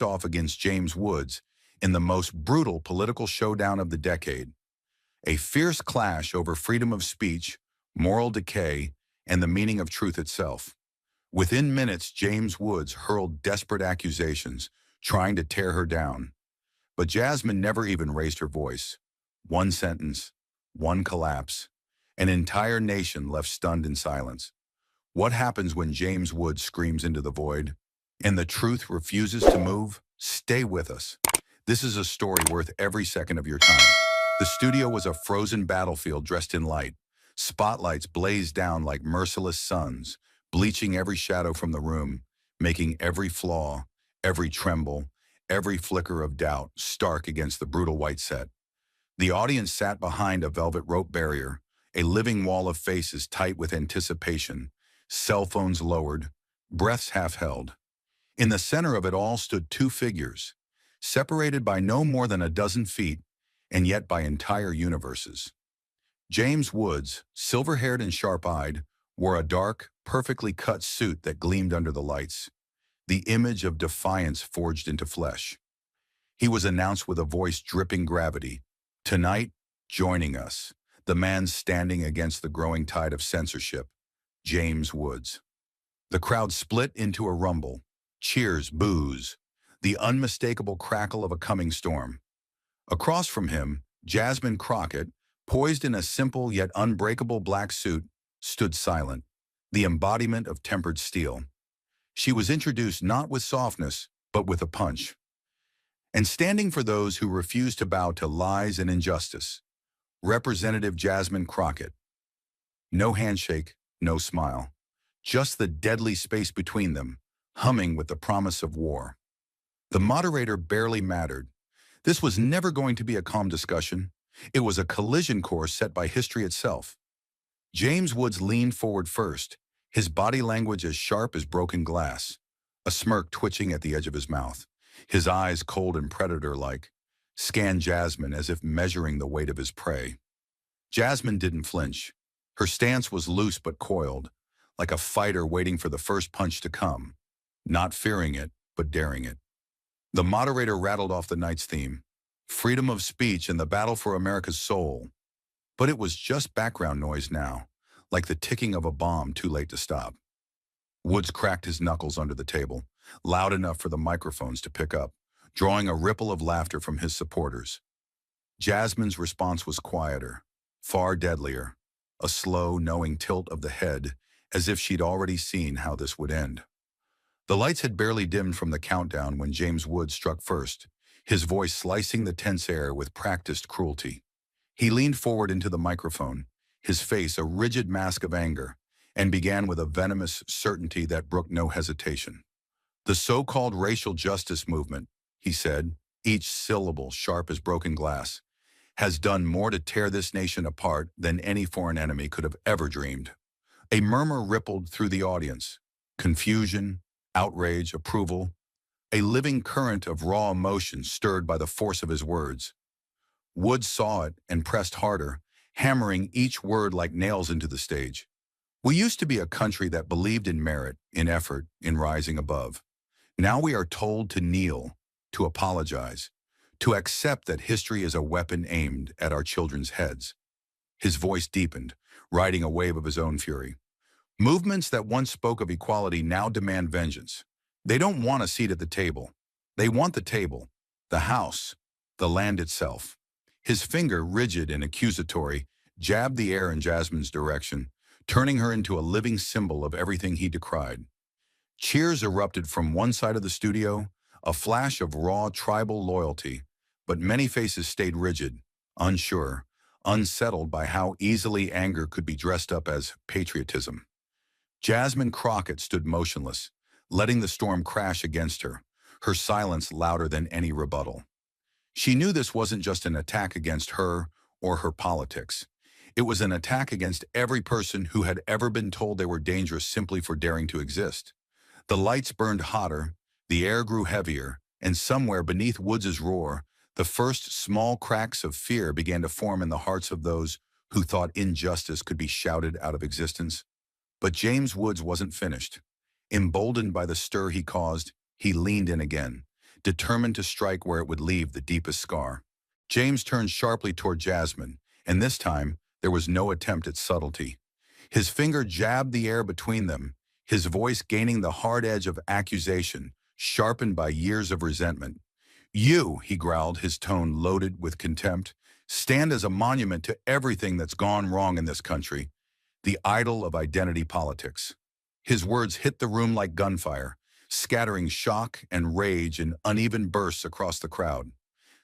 off against James Woods in the most brutal political showdown of the decade. A fierce clash over freedom of speech, moral decay, and the meaning of truth itself. Within minutes, James Woods hurled desperate accusations, trying to tear her down. But Jasmine never even raised her voice. One sentence, one collapse, an entire nation left stunned in silence. What happens when James Woods screams into the void and the truth refuses to move? Stay with us. This is a story worth every second of your time. The studio was a frozen battlefield dressed in light. Spotlights blazed down like merciless suns, bleaching every shadow from the room, making every flaw, every tremble, every flicker of doubt stark against the brutal white set. The audience sat behind a velvet rope barrier, a living wall of faces tight with anticipation, cell phones lowered, breaths half held. In the center of it all stood two figures, separated by no more than a dozen feet, and yet by entire universes. James Woods, silver-haired and sharp-eyed, wore a dark, perfectly cut suit that gleamed under the lights, the image of defiance forged into flesh. He was announced with a voice dripping gravity. Tonight, joining us, the man standing against the growing tide of censorship, James Woods. The crowd split into a rumble, cheers, boos, the unmistakable crackle of a coming storm. Across from him, Jasmine Crockett, poised in a simple yet unbreakable black suit, stood silent, the embodiment of tempered steel. She was introduced not with softness, but with a punch. And standing for those who refuse to bow to lies and injustice, Representative Jasmine Crockett. No handshake, no smile. Just the deadly space between them, humming with the promise of war. The moderator barely mattered. This was never going to be a calm discussion. It was a collision course set by history itself. James Woods leaned forward first, his body language as sharp as broken glass, a smirk twitching at the edge of his mouth, his eyes cold and predator-like, scanned Jasmine as if measuring the weight of his prey. Jasmine didn't flinch. Her stance was loose but coiled, like a fighter waiting for the first punch to come, not fearing it, but daring it. The moderator rattled off the night's theme, freedom of speech and the battle for America's soul. But it was just background noise now, like the ticking of a bomb too late to stop. Woods cracked his knuckles under the table, loud enough for the microphones to pick up, drawing a ripple of laughter from his supporters. Jasmine's response was quieter, far deadlier, a slow, knowing tilt of the head, as if she'd already seen how this would end. The lights had barely dimmed from the countdown when James Woods struck first, his voice slicing the tense air with practiced cruelty. He leaned forward into the microphone, his face a rigid mask of anger, and began with a venomous certainty that brooked no hesitation. The so-called racial justice movement, he said, each syllable sharp as broken glass, has done more to tear this nation apart than any foreign enemy could have ever dreamed. A murmur rippled through the audience, confusion, outrage, approval, a living current of raw emotion stirred by the force of his words. Woods saw it and pressed harder, hammering each word like nails into the stage. We used to be a country that believed in merit, in effort, in rising above. Now we are told to kneel, to apologize, to accept that history is a weapon aimed at our children's heads. His voice deepened, riding a wave of his own fury. Movements that once spoke of equality now demand vengeance. They don't want a seat at the table. They want the table, the house, the land itself. His finger, rigid and accusatory, jabbed the air in Jasmine's direction, turning her into a living symbol of everything he decried. Cheers erupted from one side of the studio, a flash of raw tribal loyalty, but many faces stayed rigid, unsure, unsettled by how easily anger could be dressed up as patriotism. Jasmine Crockett stood motionless, letting the storm crash against her, her silence louder than any rebuttal. She knew this wasn't just an attack against her or her politics. It was an attack against every person who had ever been told they were dangerous simply for daring to exist. The lights burned hotter, the air grew heavier, and somewhere beneath Woods' roar, the first small cracks of fear began to form in the hearts of those who thought injustice could be shouted out of existence. But James Woods wasn't finished. Emboldened by the stir he caused, he leaned in again, determined to strike where it would leave the deepest scar. James turned sharply toward Jasmine, and this time there was no attempt at subtlety. His finger jabbed the air between them, his voice gaining the hard edge of accusation, sharpened by years of resentment. "You," he growled, his tone loaded with contempt, "stand as a monument to everything that's gone wrong in this country, the idol of identity politics." His words hit the room like gunfire, scattering shock and rage in uneven bursts across the crowd.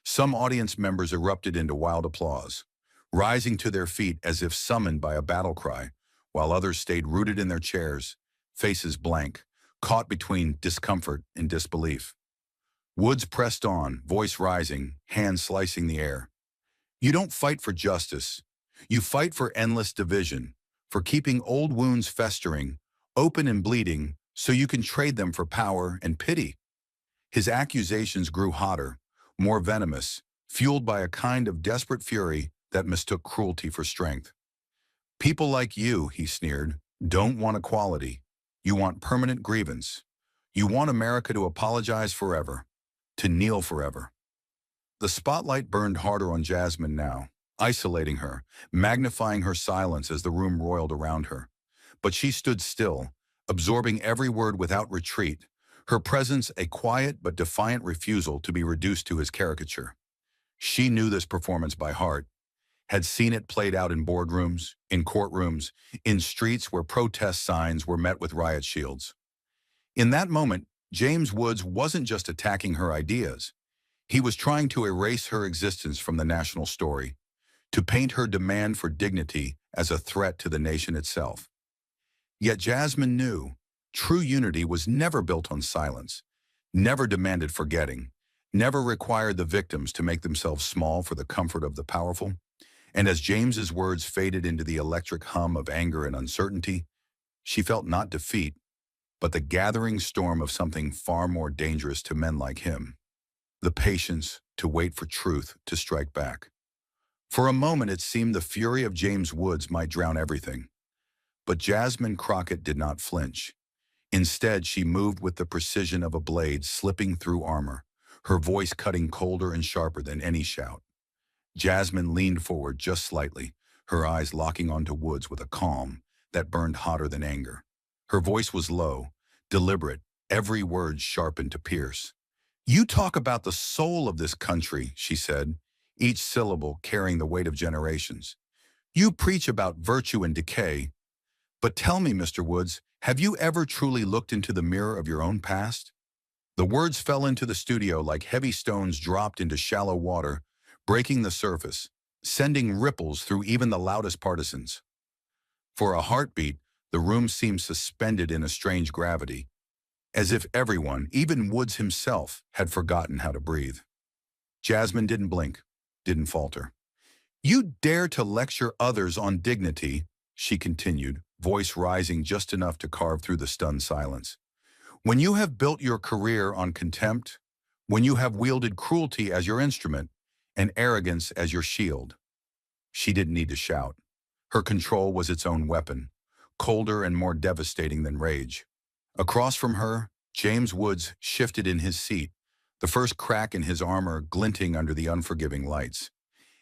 Some audience members erupted into wild applause, rising to their feet as if summoned by a battle cry, while others stayed rooted in their chairs, faces blank, caught between discomfort and disbelief. Woods pressed on, voice rising, hands slicing the air. "You don't fight for justice. You fight for endless division, for keeping old wounds festering, open and bleeding, so you can trade them for power and pity." His accusations grew hotter, more venomous, fueled by a kind of desperate fury that mistook cruelty for strength. "People like you," he sneered, "don't want equality. You want permanent grievance. You want America to apologize forever, to kneel forever." The spotlight burned harder on Jasmine now, isolating her, magnifying her silence as the room roiled around her. But she stood still, absorbing every word without retreat, her presence a quiet but defiant refusal to be reduced to his caricature. She knew this performance by heart, had seen it played out in boardrooms, in courtrooms, in streets where protest signs were met with riot shields. In that moment, James Woods wasn't just attacking her ideas. He was trying to erase her existence from the national story, to paint her demand for dignity as a threat to the nation itself. Yet Jasmine knew true unity was never built on silence, never demanded forgetting, never required the victims to make themselves small for the comfort of the powerful. And as James's words faded into the electric hum of anger and uncertainty, she felt not defeat, but the gathering storm of something far more dangerous to men like him. The patience to wait for truth to strike back. For a moment it seemed the fury of James Woods might drown everything. But Jasmine Crockett did not flinch. Instead, she moved with the precision of a blade slipping through armor, her voice cutting colder and sharper than any shout. Jasmine leaned forward just slightly, her eyes locking onto Woods with a calm that burned hotter than anger. Her voice was low, deliberate, every word sharpened to pierce. "You talk about the soul of this country," she said, each syllable carrying the weight of generations. "You preach about virtue and decay. But tell me, Mr. Woods, have you ever truly looked into the mirror of your own past?" The words fell into the studio like heavy stones dropped into shallow water, breaking the surface, sending ripples through even the loudest partisans. For a heartbeat, the room seemed suspended in a strange gravity, as if everyone, even Woods himself, had forgotten how to breathe. Jasmine didn't blink, didn't falter. "You dare to lecture others on dignity," she continued, voice rising just enough to carve through the stunned silence. "When you have built your career on contempt, when you have wielded cruelty as your instrument and arrogance as your shield." She didn't need to shout. Her control was its own weapon, colder and more devastating than rage. Across from her, James Woods shifted in his seat, the first crack in his armor glinting under the unforgiving lights.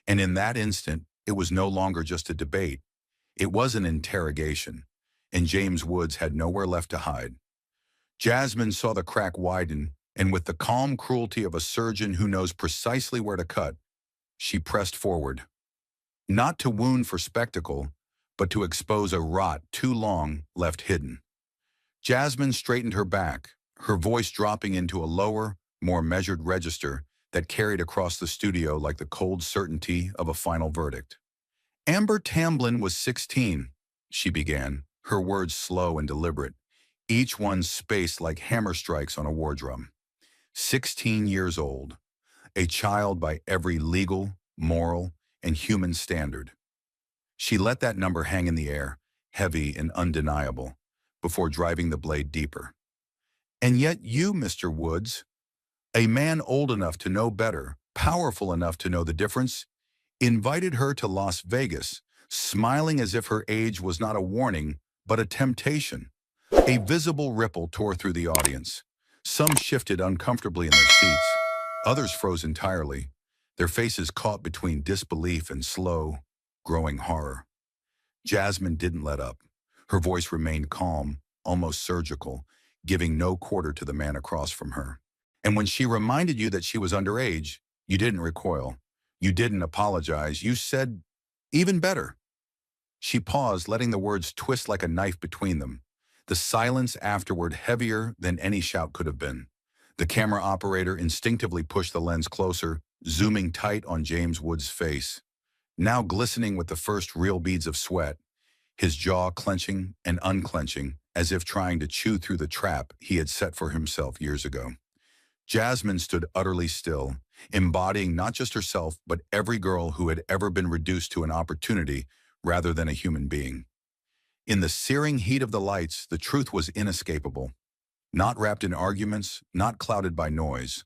And in that instant, it was no longer just a debate. It was an interrogation, and James Woods had nowhere left to hide. Jasmine saw the crack widen, and with the calm cruelty of a surgeon who knows precisely where to cut, she pressed forward. Not to wound for spectacle, but to expose a rot too long left hidden. Jasmine straightened her back, her voice dropping into a lower, more measured register that carried across the studio like the cold certainty of a final verdict. "Amber Tamblyn was 16, she began, her words slow and deliberate, each one spaced like hammer strikes on a war drum. 16 years old, a child by every legal, moral, and human standard. She let that number hang in the air, heavy and undeniable, before driving the blade deeper. "And yet you, Mr. Woods, a man old enough to know better, powerful enough to know the difference, invited her to Las Vegas, smiling as if her age was not a warning, but a temptation." A visible ripple tore through the audience. Some shifted uncomfortably in their seats. Others froze entirely, their faces caught between disbelief and slow, growing horror. Jasmine didn't let up. Her voice remained calm, almost surgical, giving no quarter to the man across from her. And when she reminded you that she was underage, you didn't recoil. You didn't apologize. You said, even better. She paused, letting the words twist like a knife between them. The silence afterward heavier than any shout could have been. The camera operator instinctively pushed the lens closer, zooming tight on James Wood's face, now glistening with the first real beads of sweat, his jaw clenching and unclenching, as if trying to chew through the trap he had set for himself years ago. Jasmine stood utterly still, embodying not just herself, but every girl who had ever been reduced to an opportunity rather than a human being. In the searing heat of the lights, the truth was inescapable. Not wrapped in arguments, not clouded by noise.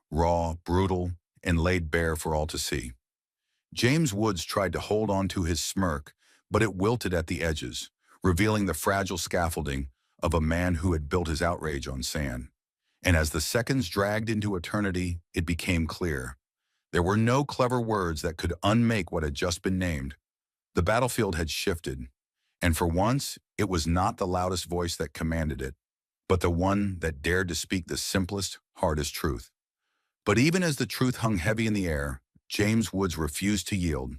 Raw, brutal, and laid bare for all to see. James Woods tried to hold on to his smirk, but it wilted at the edges, revealing the fragile scaffolding of a man who had built his outrage on sand. And as the seconds dragged into eternity, it became clear. There were no clever words that could unmake what had just been named. The battlefield had shifted, and for once, it was not the loudest voice that commanded it, but the one that dared to speak the simplest, hardest truth. But even as the truth hung heavy in the air, James Woods refused to yield.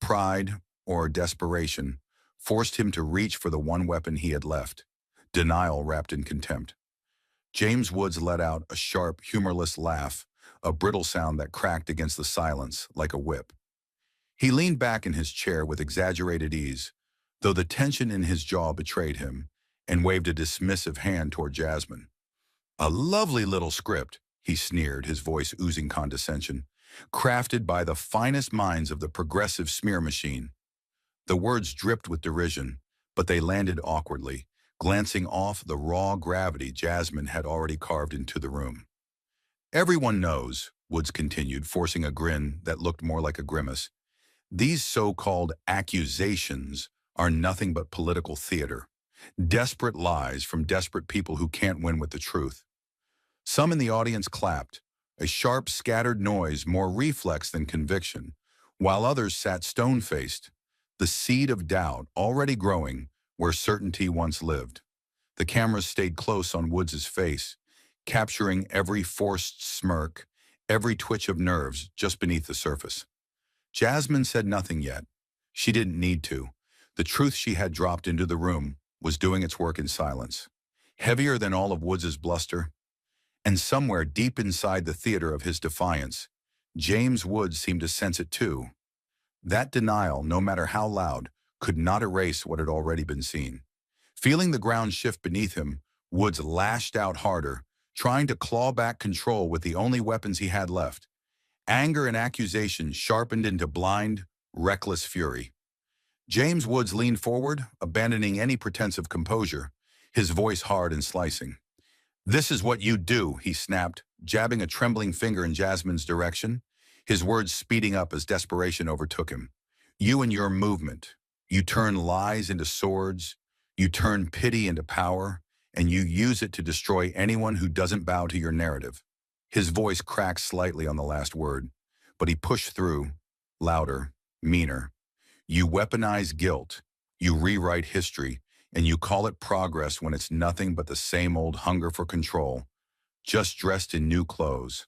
Pride, or desperation, forced him to reach for the one weapon he had left, denial wrapped in contempt. James Woods let out a sharp, humorless laugh, a brittle sound that cracked against the silence like a whip. He leaned back in his chair with exaggerated ease, though the tension in his jaw betrayed him, and waved a dismissive hand toward Jasmine. "A lovely little script," he sneered, his voice oozing condescension, "crafted by the finest minds of the progressive smear machine." The words dripped with derision, but they landed awkwardly, glancing off the raw gravity Jasmine had already carved into the room. "Everyone knows," Woods continued, forcing a grin that looked more like a grimace, "these so-called accusations are nothing but political theater. Desperate lies from desperate people who can't win with the truth." Some in the audience clapped, a sharp, scattered noise more reflex than conviction, while others sat stone-faced, the seed of doubt already growing where certainty once lived. The cameras stayed close on Woods' face, capturing every forced smirk, every twitch of nerves just beneath the surface. Jasmine said nothing yet. She didn't need to. The truth she had dropped into the room was doing its work in silence, heavier than all of Woods' bluster. And somewhere deep inside the theater of his defiance, James Woods seemed to sense it too. That denial, no matter how loud, could not erase what had already been seen. Feeling the ground shift beneath him, Woods lashed out harder, trying to claw back control with the only weapons he had left. Anger and accusation sharpened into blind, reckless fury. James Woods leaned forward, abandoning any pretense of composure, his voice hard and slicing. "This is what you do," he snapped, jabbing a trembling finger in Jasmine's direction, his words speeding up as desperation overtook him. "You and your movement. You turn lies into swords, you turn pity into power, and you use it to destroy anyone who doesn't bow to your narrative." His voice cracked slightly on the last word, but he pushed through, louder, meaner. "You weaponize guilt, you rewrite history, and you call it progress when it's nothing but the same old hunger for control, just dressed in new clothes."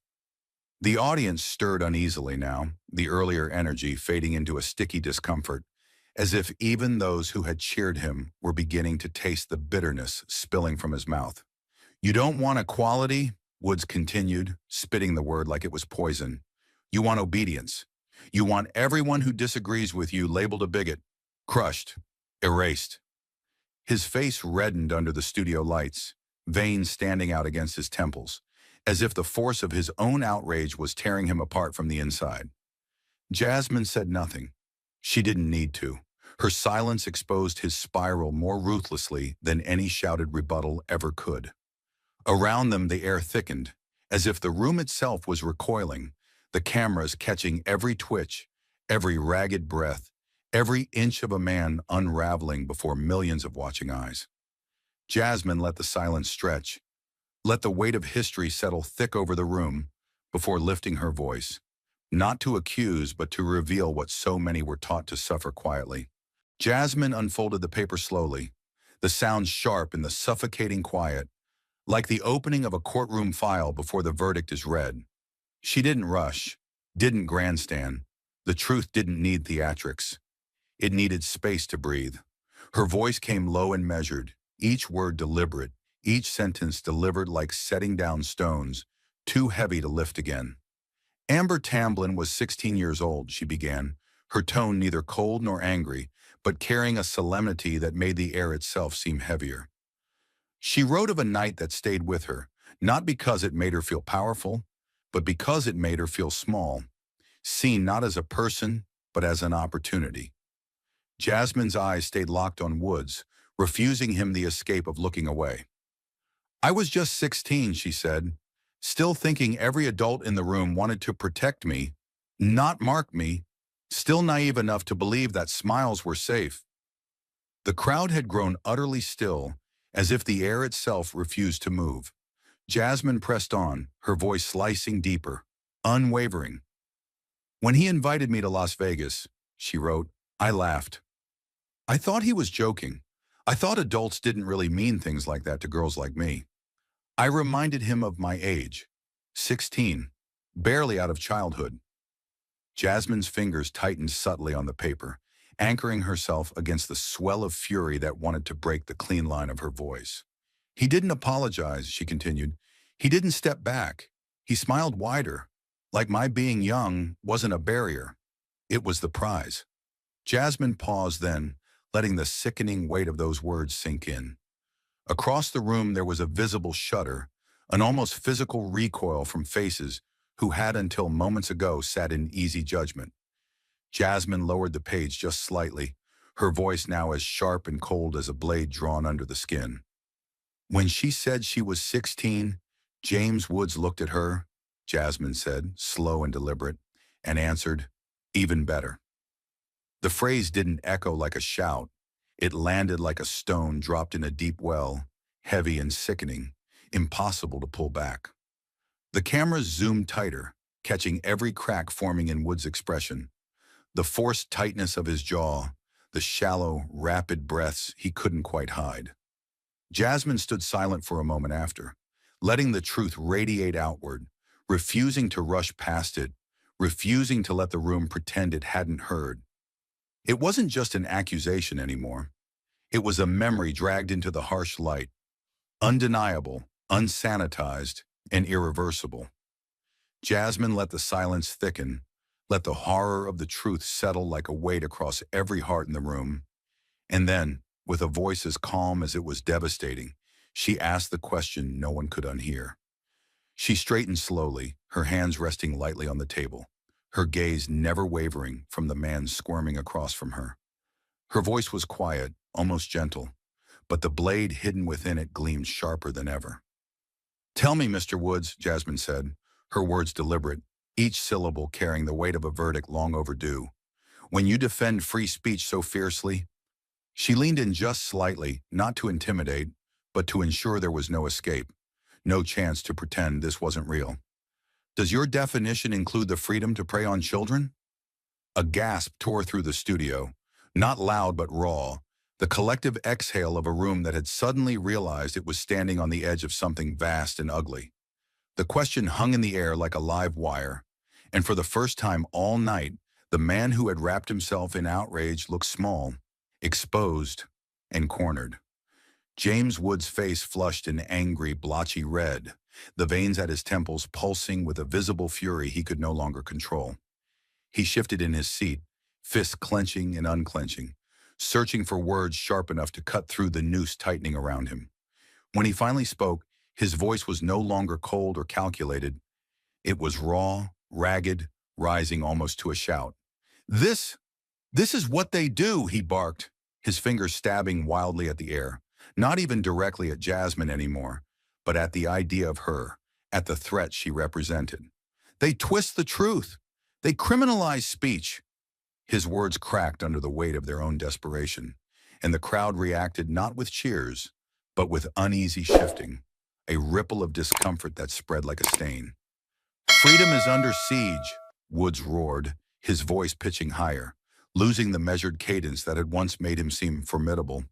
The audience stirred uneasily now, the earlier energy fading into a sticky discomfort, as if even those who had cheered him were beginning to taste the bitterness spilling from his mouth. "You don't want equality," Woods continued, spitting the word like it was poison. "You want obedience. You want everyone who disagrees with you labeled a bigot, crushed, erased." His face reddened under the studio lights, veins standing out against his temples, as if the force of his own outrage was tearing him apart from the inside. Jasmine said nothing. She didn't need to. Her silence exposed his spiral more ruthlessly than any shouted rebuttal ever could. Around them, the air thickened, as if the room itself was recoiling, the cameras catching every twitch, every ragged breath, every inch of a man unraveling before millions of watching eyes. Jasmine let the silence stretch, let the weight of history settle thick over the room before lifting her voice, not to accuse but to reveal what so many were taught to suffer quietly. Jasmine unfolded the paper slowly, the sound sharp in the suffocating quiet, like the opening of a courtroom file before the verdict is read. She didn't rush, didn't grandstand. The truth didn't need theatrics. It needed space to breathe. Her voice came low and measured, each word deliberate, each sentence delivered like setting down stones, too heavy to lift again. Amber Tamblyn was 16 years old, she began, her tone neither cold nor angry, but carrying a solemnity that made the air itself seem heavier. She wrote of a night that stayed with her, not because it made her feel powerful, but because it made her feel small, seen not as a person, but as an opportunity. Jasmine's eyes stayed locked on Woods, refusing him the escape of looking away. I was just 16, she said, still thinking every adult in the room wanted to protect me, not mark me, still naive enough to believe that smiles were safe. The crowd had grown utterly still, as if the air itself refused to move. Jasmine pressed on, her voice slicing deeper, unwavering. When he invited me to Las Vegas, she wrote, I laughed. I thought he was joking. I thought adults didn't really mean things like that to girls like me. I reminded him of my age, 16, barely out of childhood. Jasmine's fingers tightened subtly on the paper, anchoring herself against the swell of fury that wanted to break the clean line of her voice. He didn't apologize, she continued. He didn't step back. He smiled wider, like my being young wasn't a barrier. It was the prize. Jasmine paused then, letting the sickening weight of those words sink in. Across the room there was a visible shudder, an almost physical recoil from faces who had until moments ago sat in easy judgment. Jasmine lowered the page just slightly, her voice now as sharp and cold as a blade drawn under the skin. When she said she was 16, James Woods looked at her, Jasmine said, slow and deliberate, and answered, even better. The phrase didn't echo like a shout. It landed like a stone dropped in a deep well, heavy and sickening, impossible to pull back. The cameras zoomed tighter, catching every crack forming in Wood's expression. The forced tightness of his jaw, the shallow, rapid breaths he couldn't quite hide. Jasmine stood silent for a moment after, letting the truth radiate outward, refusing to rush past it, refusing to let the room pretend it hadn't heard. It wasn't just an accusation anymore. It was a memory dragged into the harsh light, undeniable, unsanitized, and irreversible. Jasmine let the silence thicken, let the horror of the truth settle like a weight across every heart in the room. And then, with a voice as calm as it was devastating, she asked the question no one could unhear. She straightened slowly, her hands resting lightly on the table, her gaze never wavering from the man squirming across from her. Her voice was quiet, almost gentle, but the blade hidden within it gleamed sharper than ever. Tell me, Mr. Woods, Jasmine said, her words deliberate, each syllable carrying the weight of a verdict long overdue. When you defend free speech so fiercely, she leaned in just slightly, not to intimidate, but to ensure there was no escape, no chance to pretend this wasn't real. Does your definition include the freedom to prey on children? A gasp tore through the studio, not loud but raw, the collective exhale of a room that had suddenly realized it was standing on the edge of something vast and ugly. The question hung in the air like a live wire, and for the first time all night, the man who had wrapped himself in outrage looked small, exposed, and cornered. James Wood's face flushed an angry, blotchy red, the veins at his temples pulsing with a visible fury he could no longer control. He shifted in his seat, fists clenching and unclenching, searching for words sharp enough to cut through the noose tightening around him. When he finally spoke, his voice was no longer cold or calculated. It was raw, ragged, rising almost to a shout. This is what they do, he barked, his fingers stabbing wildly at the air, not even directly at Jasmine anymore, but at the idea of her, at the threat she represented. They twist the truth. They criminalize speech. His words cracked under the weight of their own desperation, and the crowd reacted not with cheers, but with uneasy shifting, a ripple of discomfort that spread like a stain. "Freedom is under siege," Woods roared, his voice pitching higher, losing the measured cadence that had once made him seem formidable.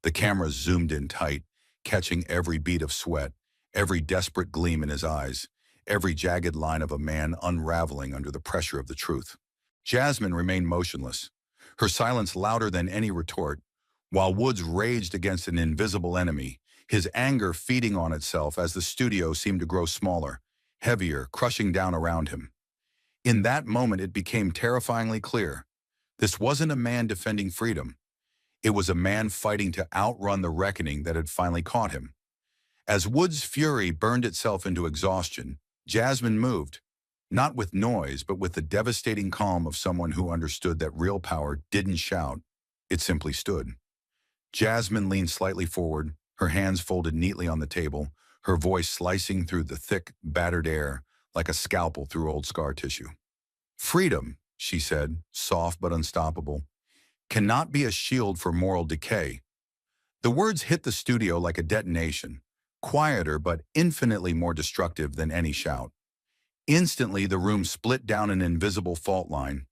The camera zoomed in tight, catching every beat of sweat, every desperate gleam in his eyes, every jagged line of a man unraveling under the pressure of the truth. Jasmine remained motionless, her silence louder than any retort, while Woods raged against an invisible enemy, his anger feeding on itself as the studio seemed to grow smaller, heavier, crushing down around him. In that moment, it became terrifyingly clear. This wasn't a man defending freedom. It was a man fighting to outrun the reckoning that had finally caught him. As Wood's fury burned itself into exhaustion, Jasmine moved, not with noise, but with the devastating calm of someone who understood that real power didn't shout, it simply stood. Jasmine leaned slightly forward, her hands folded neatly on the table, her voice slicing through the thick, battered air like a scalpel through old scar tissue. "Freedom," she said, soft but unstoppable, "cannot be a shield for moral decay." The words hit the studio like a detonation, quieter but infinitely more destructive than any shout. Instantly, the room split down an invisible fault line,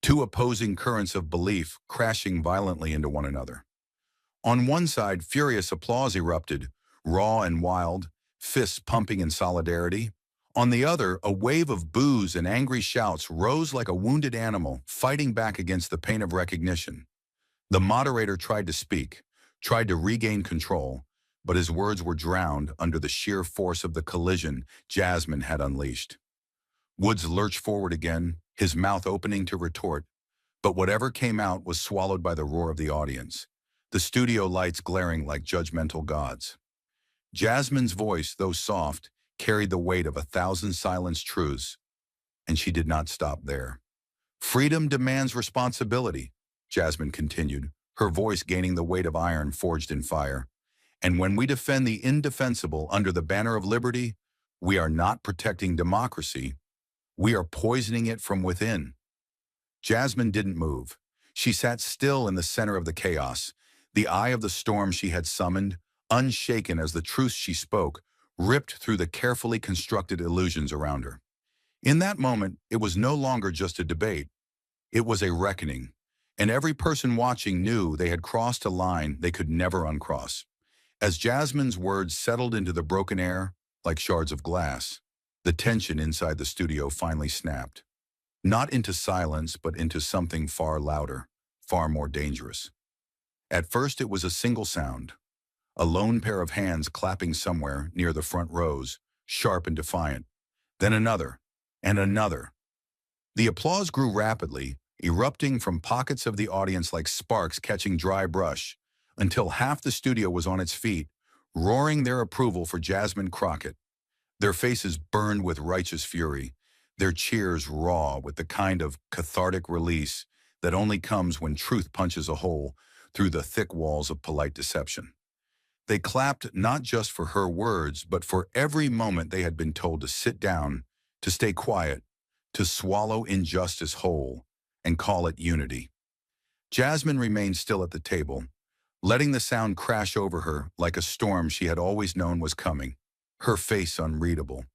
two opposing currents of belief crashing violently into one another. On one side, furious applause erupted, raw and wild, fists pumping in solidarity. On the other, a wave of boos and angry shouts rose like a wounded animal, fighting back against the pain of recognition. The moderator tried to speak, tried to regain control, but his words were drowned under the sheer force of the collision Jasmine had unleashed. Woods lurched forward again, his mouth opening to retort, but whatever came out was swallowed by the roar of the audience, the studio lights glaring like judgmental gods. Jasmine's voice, though soft, carried the weight of 1,000 silenced truths, and she did not stop there. "Freedom demands responsibility," Jasmine continued, her voice gaining the weight of iron forged in fire. "And when we defend the indefensible under the banner of liberty, we are not protecting democracy, we are poisoning it from within." Jasmine didn't move. She sat still in the center of the chaos, the eye of the storm she had summoned, unshaken as the truths she spoke ripped through the carefully constructed illusions around her. In that moment, it was no longer just a debate. It was a reckoning, and every person watching knew they had crossed a line they could never uncross. As Jasmine's words settled into the broken air, like shards of glass, the tension inside the studio finally snapped. Not into silence, but into something far louder, far more dangerous. At first, it was a single sound, a lone pair of hands clapping somewhere near the front rows, sharp and defiant. Then another, and another. The applause grew rapidly, erupting from pockets of the audience like sparks catching dry brush, until half the studio was on its feet, roaring their approval for Jasmine Crockett. Their faces burned with righteous fury, their cheers raw with the kind of cathartic release that only comes when truth punches a hole through the thick walls of polite deception. They clapped not just for her words, but for every moment they had been told to sit down, to stay quiet, to swallow injustice whole, and call it unity. Jasmine remained still at the table, letting the sound crash over her like a storm she had always known was coming, her face unreadable,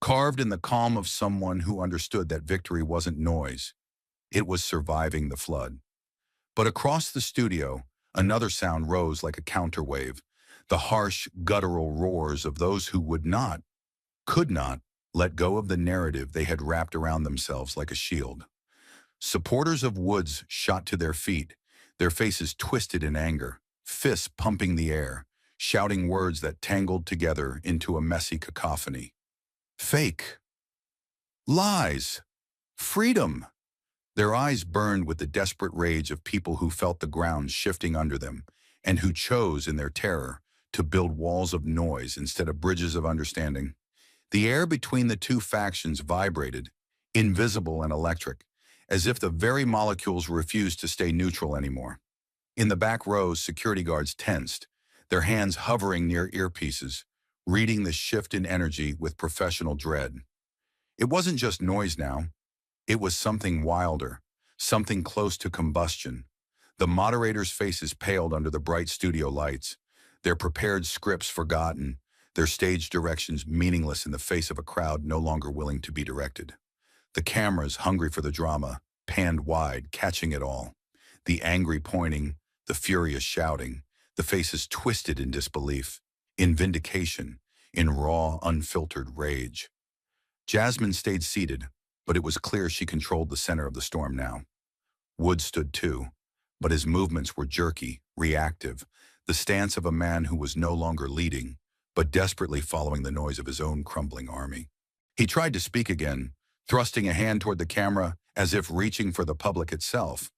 carved in the calm of someone who understood that victory wasn't noise, it was surviving the flood. But across the studio, another sound rose like a counterwave, the harsh, guttural roars of those who would not, could not, let go of the narrative they had wrapped around themselves like a shield. Supporters of Woods shot to their feet, their faces twisted in anger, fists pumping the air, shouting words that tangled together into a messy cacophony. Fake. Lies. Freedom. Their eyes burned with the desperate rage of people who felt the ground shifting under them, and who chose, in their terror, to build walls of noise instead of bridges of understanding. The air between the two factions vibrated, invisible and electric, as if the very molecules refused to stay neutral anymore. In the back rows, security guards tensed, their hands hovering near earpieces, reading the shift in energy with professional dread. It wasn't just noise now. It was something wilder, something close to combustion. The moderators' faces paled under the bright studio lights, their prepared scripts forgotten, their stage directions meaningless in the face of a crowd no longer willing to be directed. The cameras, hungry for the drama, panned wide, catching it all. The angry pointing, the furious shouting, the faces twisted in disbelief, in vindication, in raw, unfiltered rage. Jasmine stayed seated, but it was clear she controlled the center of the storm now. Wood stood too, but his movements were jerky, reactive, the stance of a man who was no longer leading, but desperately following the noise of his own crumbling army. He tried to speak again, thrusting a hand toward the camera as if reaching for the public itself,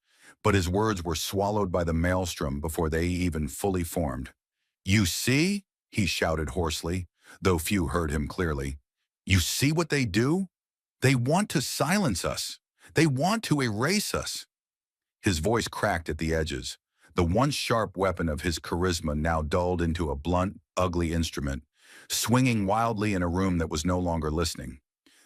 but his words were swallowed by the maelstrom before they even fully formed. "You see?" he shouted hoarsely, though few heard him clearly. "You see what they do? They want to silence us. They want to erase us." His voice cracked at the edges, the once sharp weapon of his charisma now dulled into a blunt, ugly instrument, swinging wildly in a room that was no longer listening.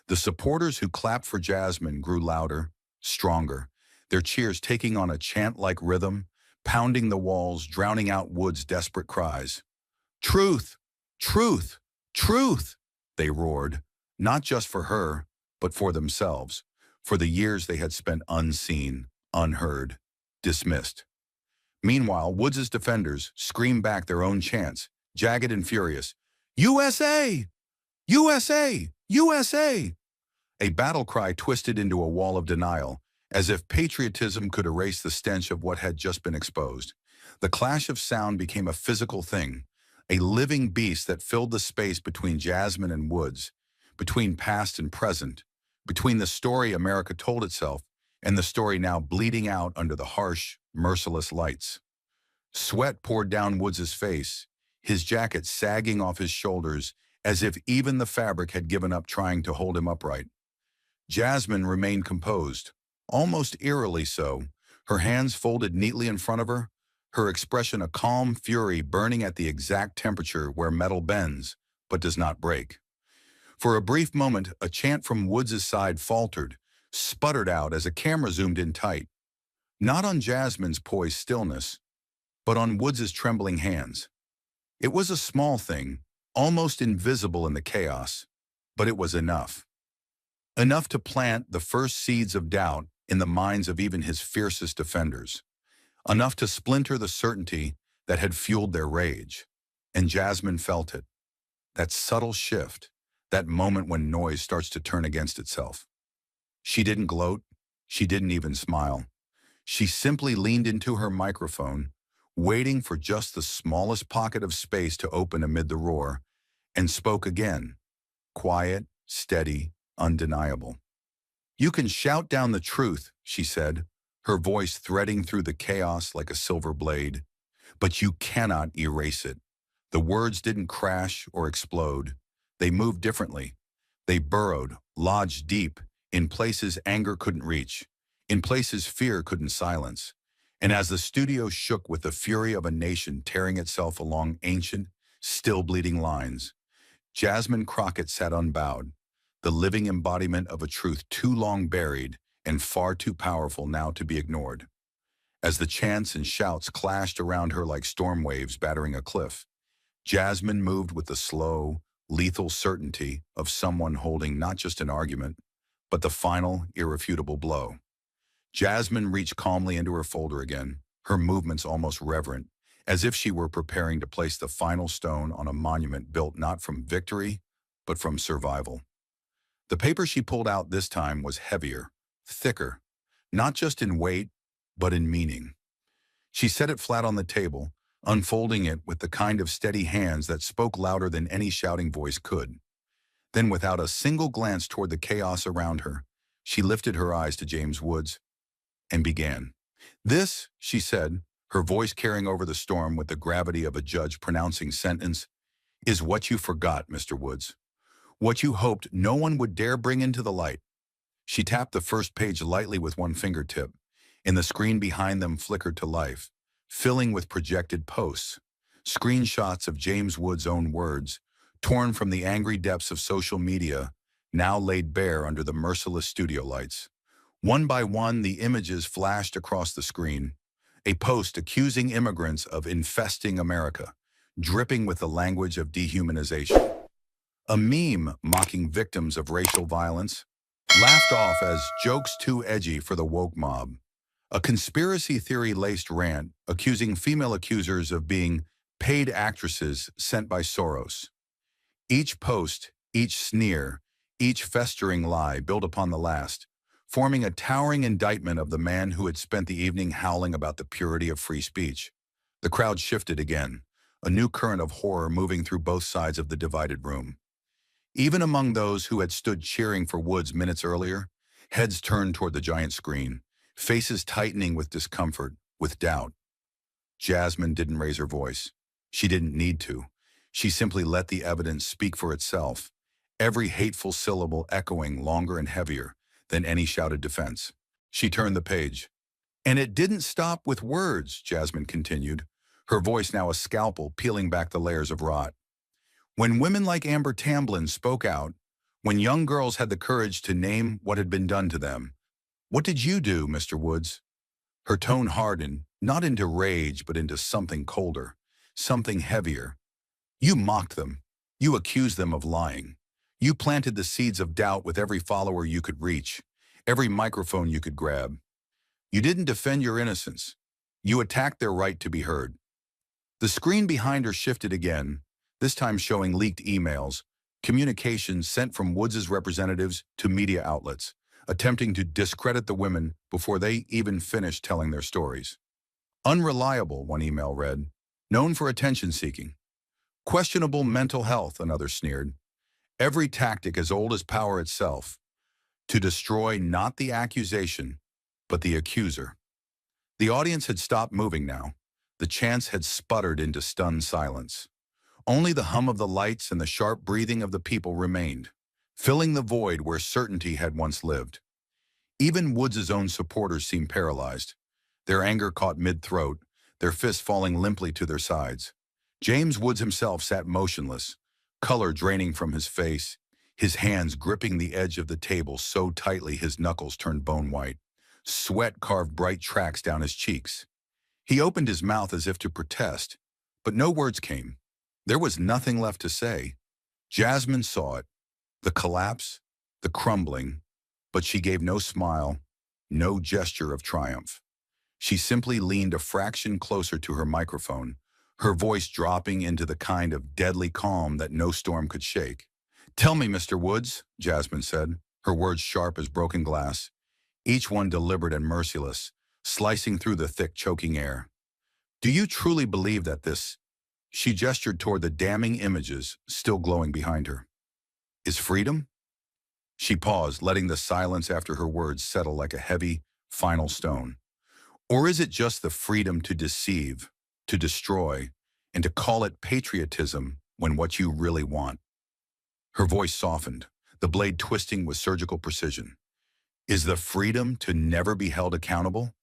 The supporters who clapped for Jasmine grew louder, stronger, their cheers taking on a chant-like rhythm, pounding the walls, drowning out Wood's desperate cries. "Truth! Truth! Truth!" they roared, not just for her, but for themselves, for the years they had spent unseen, unheard, dismissed. Meanwhile, Woods' defenders screamed back their own chants, jagged and furious. "USA! USA! USA!" A battle cry twisted into a wall of denial, as if patriotism could erase the stench of what had just been exposed. The clash of sound became a physical thing, a living beast that filled the space between Jasmine and Woods, between past and present, between the story America told itself and the story now bleeding out under the harsh, merciless lights. Sweat poured down Woods' face, his jacket sagging off his shoulders as if even the fabric had given up trying to hold him upright. Jasmine remained composed, almost eerily so, her hands folded neatly in front of her, her expression a calm fury burning at the exact temperature where metal bends, but does not break. For a brief moment, a chant from Woods' side faltered, sputtered out as a camera zoomed in tight. Not on Jasmine's poised stillness, but on Woods' trembling hands. It was a small thing, almost invisible in the chaos, but it was enough. Enough to plant the first seeds of doubt in the minds of even his fiercest defenders. Enough to splinter the certainty that had fueled their rage. And Jasmine felt it. That subtle shift, that moment when noise starts to turn against itself. She didn't gloat. She didn't even smile. She simply leaned into her microphone, waiting for just the smallest pocket of space to open amid the roar, and spoke again, quiet, steady, undeniable. "You can shout down the truth," she said, her voice threading through the chaos like a silver blade, "but you cannot erase it." The words didn't crash or explode. They moved differently. They burrowed, lodged deep, in places anger couldn't reach, in places fear couldn't silence. And as the studio shook with the fury of a nation tearing itself along ancient, still bleeding lines, Jasmine Crockett sat unbowed, the living embodiment of a truth too long buried and far too powerful now to be ignored. As the chants and shouts clashed around her like storm waves battering a cliff, Jasmine moved with the slow, lethal certainty of someone holding not just an argument, but the final, irrefutable blow. Jasmine reached calmly into her folder again, her movements almost reverent, as if she were preparing to place the final stone on a monument built not from victory, but from survival. The paper she pulled out this time was heavier, thicker, not just in weight, but in meaning. She set it flat on the table, unfolding it with the kind of steady hands that spoke louder than any shouting voice could. Then, without a single glance toward the chaos around her, she lifted her eyes to James Woods and began. "This," she said, her voice carrying over the storm with the gravity of a judge pronouncing sentence, "is what you forgot, Mr. Woods. What you hoped no one would dare bring into the light." She tapped the first page lightly with one fingertip, and the screen behind them flickered to life, filling with projected posts, screenshots of James Woods' own words, torn from the angry depths of social media, now laid bare under the merciless studio lights. One by one, the images flashed across the screen. A post accusing immigrants of infesting America, dripping with the language of dehumanization. A meme mocking victims of racial violence, laughed off as jokes too edgy for the woke mob. A conspiracy theory-laced rant accusing female accusers of being paid actresses sent by Soros. Each post, each sneer, each festering lie built upon the last, forming a towering indictment of the man who had spent the evening howling about the purity of free speech. The crowd shifted again, a new current of horror moving through both sides of the divided room. Even among those who had stood cheering for Woods minutes earlier, heads turned toward the giant screen, faces tightening with discomfort, with doubt. Jasmine didn't raise her voice. She didn't need to. She simply let the evidence speak for itself, every hateful syllable echoing longer and heavier than any shouted defense. She turned the page. And it didn't stop with words, Jasmine continued, her voice now a scalpel peeling back the layers of rot. When women like Amber Tamblyn spoke out, when young girls had the courage to name what had been done to them, what did you do, Mr. Woods? Her tone hardened, not into rage, but into something colder, something heavier. You mocked them. You accused them of lying. You planted the seeds of doubt with every follower you could reach, every microphone you could grab. You didn't defend your innocence. You attacked their right to be heard. The screen behind her shifted again, this time showing leaked emails, communications sent from Woods' representatives to media outlets, attempting to discredit the women before they even finished telling their stories. Unreliable, one email read. Known for attention-seeking. Questionable mental health, another sneered. Every tactic as old as power itself, to destroy not the accusation, but the accuser. The audience had stopped moving now. The chants had sputtered into stunned silence. Only the hum of the lights and the sharp breathing of the people remained, filling the void where certainty had once lived. Even Woods' own supporters seemed paralyzed, their anger caught mid-throat, their fists falling limply to their sides. James Woods himself sat motionless, color draining from his face, his hands gripping the edge of the table so tightly his knuckles turned bone-white. Sweat carved bright tracks down his cheeks. He opened his mouth as if to protest, but no words came. There was nothing left to say. Jasmine saw it, the collapse, the crumbling, but she gave no smile, no gesture of triumph. She simply leaned a fraction closer to her microphone, her voice dropping into the kind of deadly calm that no storm could shake. "Tell me, Mr. Woods," Jasmine said, her words sharp as broken glass, each one deliberate and merciless, slicing through the thick, choking air. "Do you truly believe that this—" She gestured toward the damning images still glowing behind her. "Is freedom?" She paused, letting the silence after her words settle like a heavy, final stone. "Or is it just the freedom to deceive, to destroy, and to call it patriotism when what you really want?" Her voice softened, the blade twisting with surgical precision. "Is the freedom to never be held accountable?"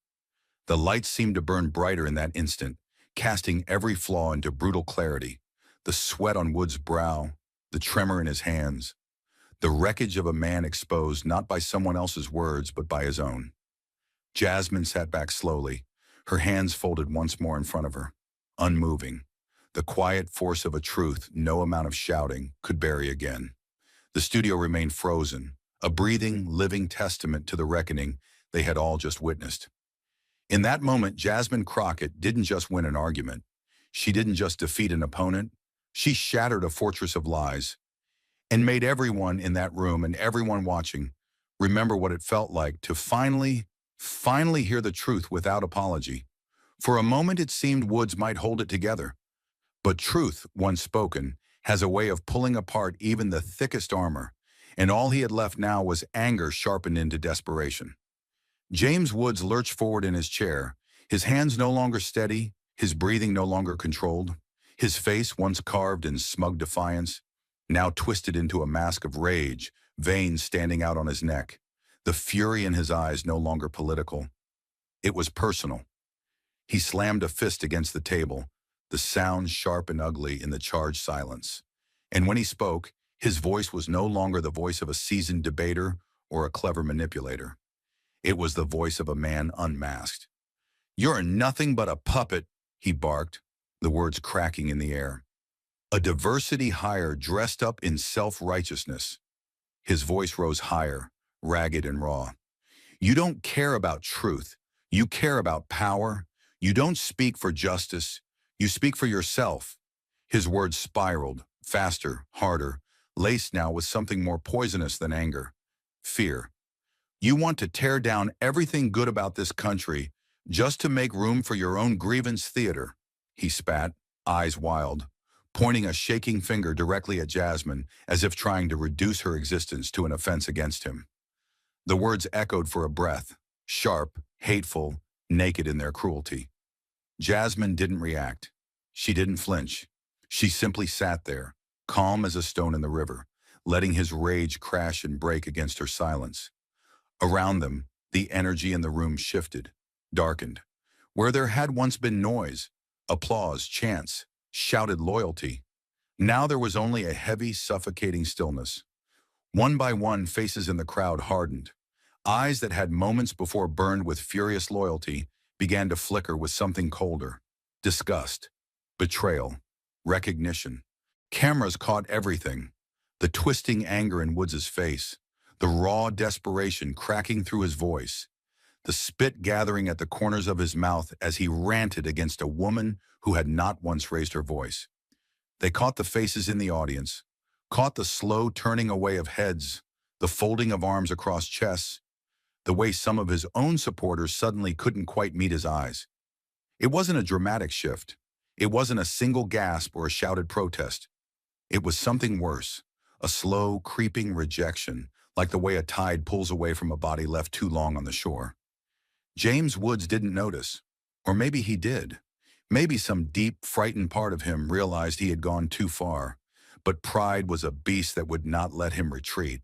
The lights seemed to burn brighter in that instant, casting every flaw into brutal clarity. The sweat on Wood's brow, the tremor in his hands, the wreckage of a man exposed not by someone else's words but by his own. Jasmine sat back slowly, her hands folded once more in front of her, unmoving, the quiet force of a truth no amount of shouting could bury again. The studio remained frozen, a breathing, living testament to the reckoning they had all just witnessed. In that moment, Jasmine Crockett didn't just win an argument. She didn't just defeat an opponent. She shattered a fortress of lies and made everyone in that room and everyone watching remember what it felt like to finally hear the truth without apology. For a moment, it seemed Woods might hold it together. But truth, once spoken, has a way of pulling apart even the thickest armor, and all he had left now was anger sharpened into desperation. James Woods lurched forward in his chair, his hands no longer steady, his breathing no longer controlled. His face, once carved in smug defiance, now twisted into a mask of rage, veins standing out on his neck, the fury in his eyes no longer political. It was personal. He slammed a fist against the table, the sound sharp and ugly in the charged silence. And when he spoke, his voice was no longer the voice of a seasoned debater or a clever manipulator. It was the voice of a man unmasked. "You're nothing but a puppet," he barked, the words cracking in the air. A diversity hire dressed up in self-righteousness. His voice rose higher, ragged and raw. You don't care about truth. You care about power. You don't speak for justice. You speak for yourself. His words spiraled, faster, harder, laced now with something more poisonous than anger. Fear. You want to tear down everything good about this country just to make room for your own grievance theater. He spat, eyes wild, pointing a shaking finger directly at Jasmine as if trying to reduce her existence to an offense against him. The words echoed for a breath, sharp, hateful, naked in their cruelty. Jasmine didn't react. She didn't flinch. She simply sat there, calm as a stone in the river, letting his rage crash and break against her silence. Around them, the energy in the room shifted, darkened. Where there had once been noise, applause, chants, shouted loyalty, now there was only a heavy, suffocating stillness. One by one, faces in the crowd hardened. Eyes that had moments before burned with furious loyalty began to flicker with something colder. Disgust, betrayal, recognition. Cameras caught everything. The twisting anger in Woods' face, the raw desperation cracking through his voice, the spit gathering at the corners of his mouth as he ranted against a woman who had not once raised her voice. They caught the faces in the audience, caught the slow turning away of heads, the folding of arms across chests, the way some of his own supporters suddenly couldn't quite meet his eyes. It wasn't a dramatic shift. It wasn't a single gasp or a shouted protest. It was something worse, a slow, creeping rejection, like the way a tide pulls away from a body left too long on the shore. James Woods didn't notice, or maybe he did. Maybe some deep, frightened part of him realized he had gone too far, but pride was a beast that would not let him retreat.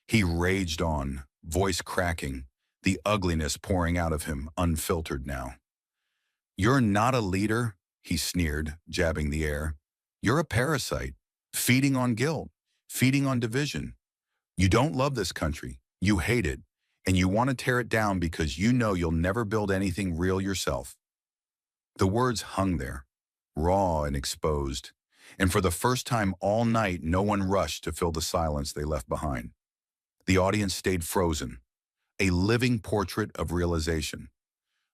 He raged on, voice cracking, the ugliness pouring out of him, unfiltered now. "You're not a leader," he sneered, jabbing the air. "You're a parasite, feeding on guilt, feeding on division. You don't love this country, you hate it, and you want to tear it down because you know you'll never build anything real yourself." The words hung there, raw and exposed, and for the first time all night no one rushed to fill the silence they left behind. The audience stayed frozen, a living portrait of realization.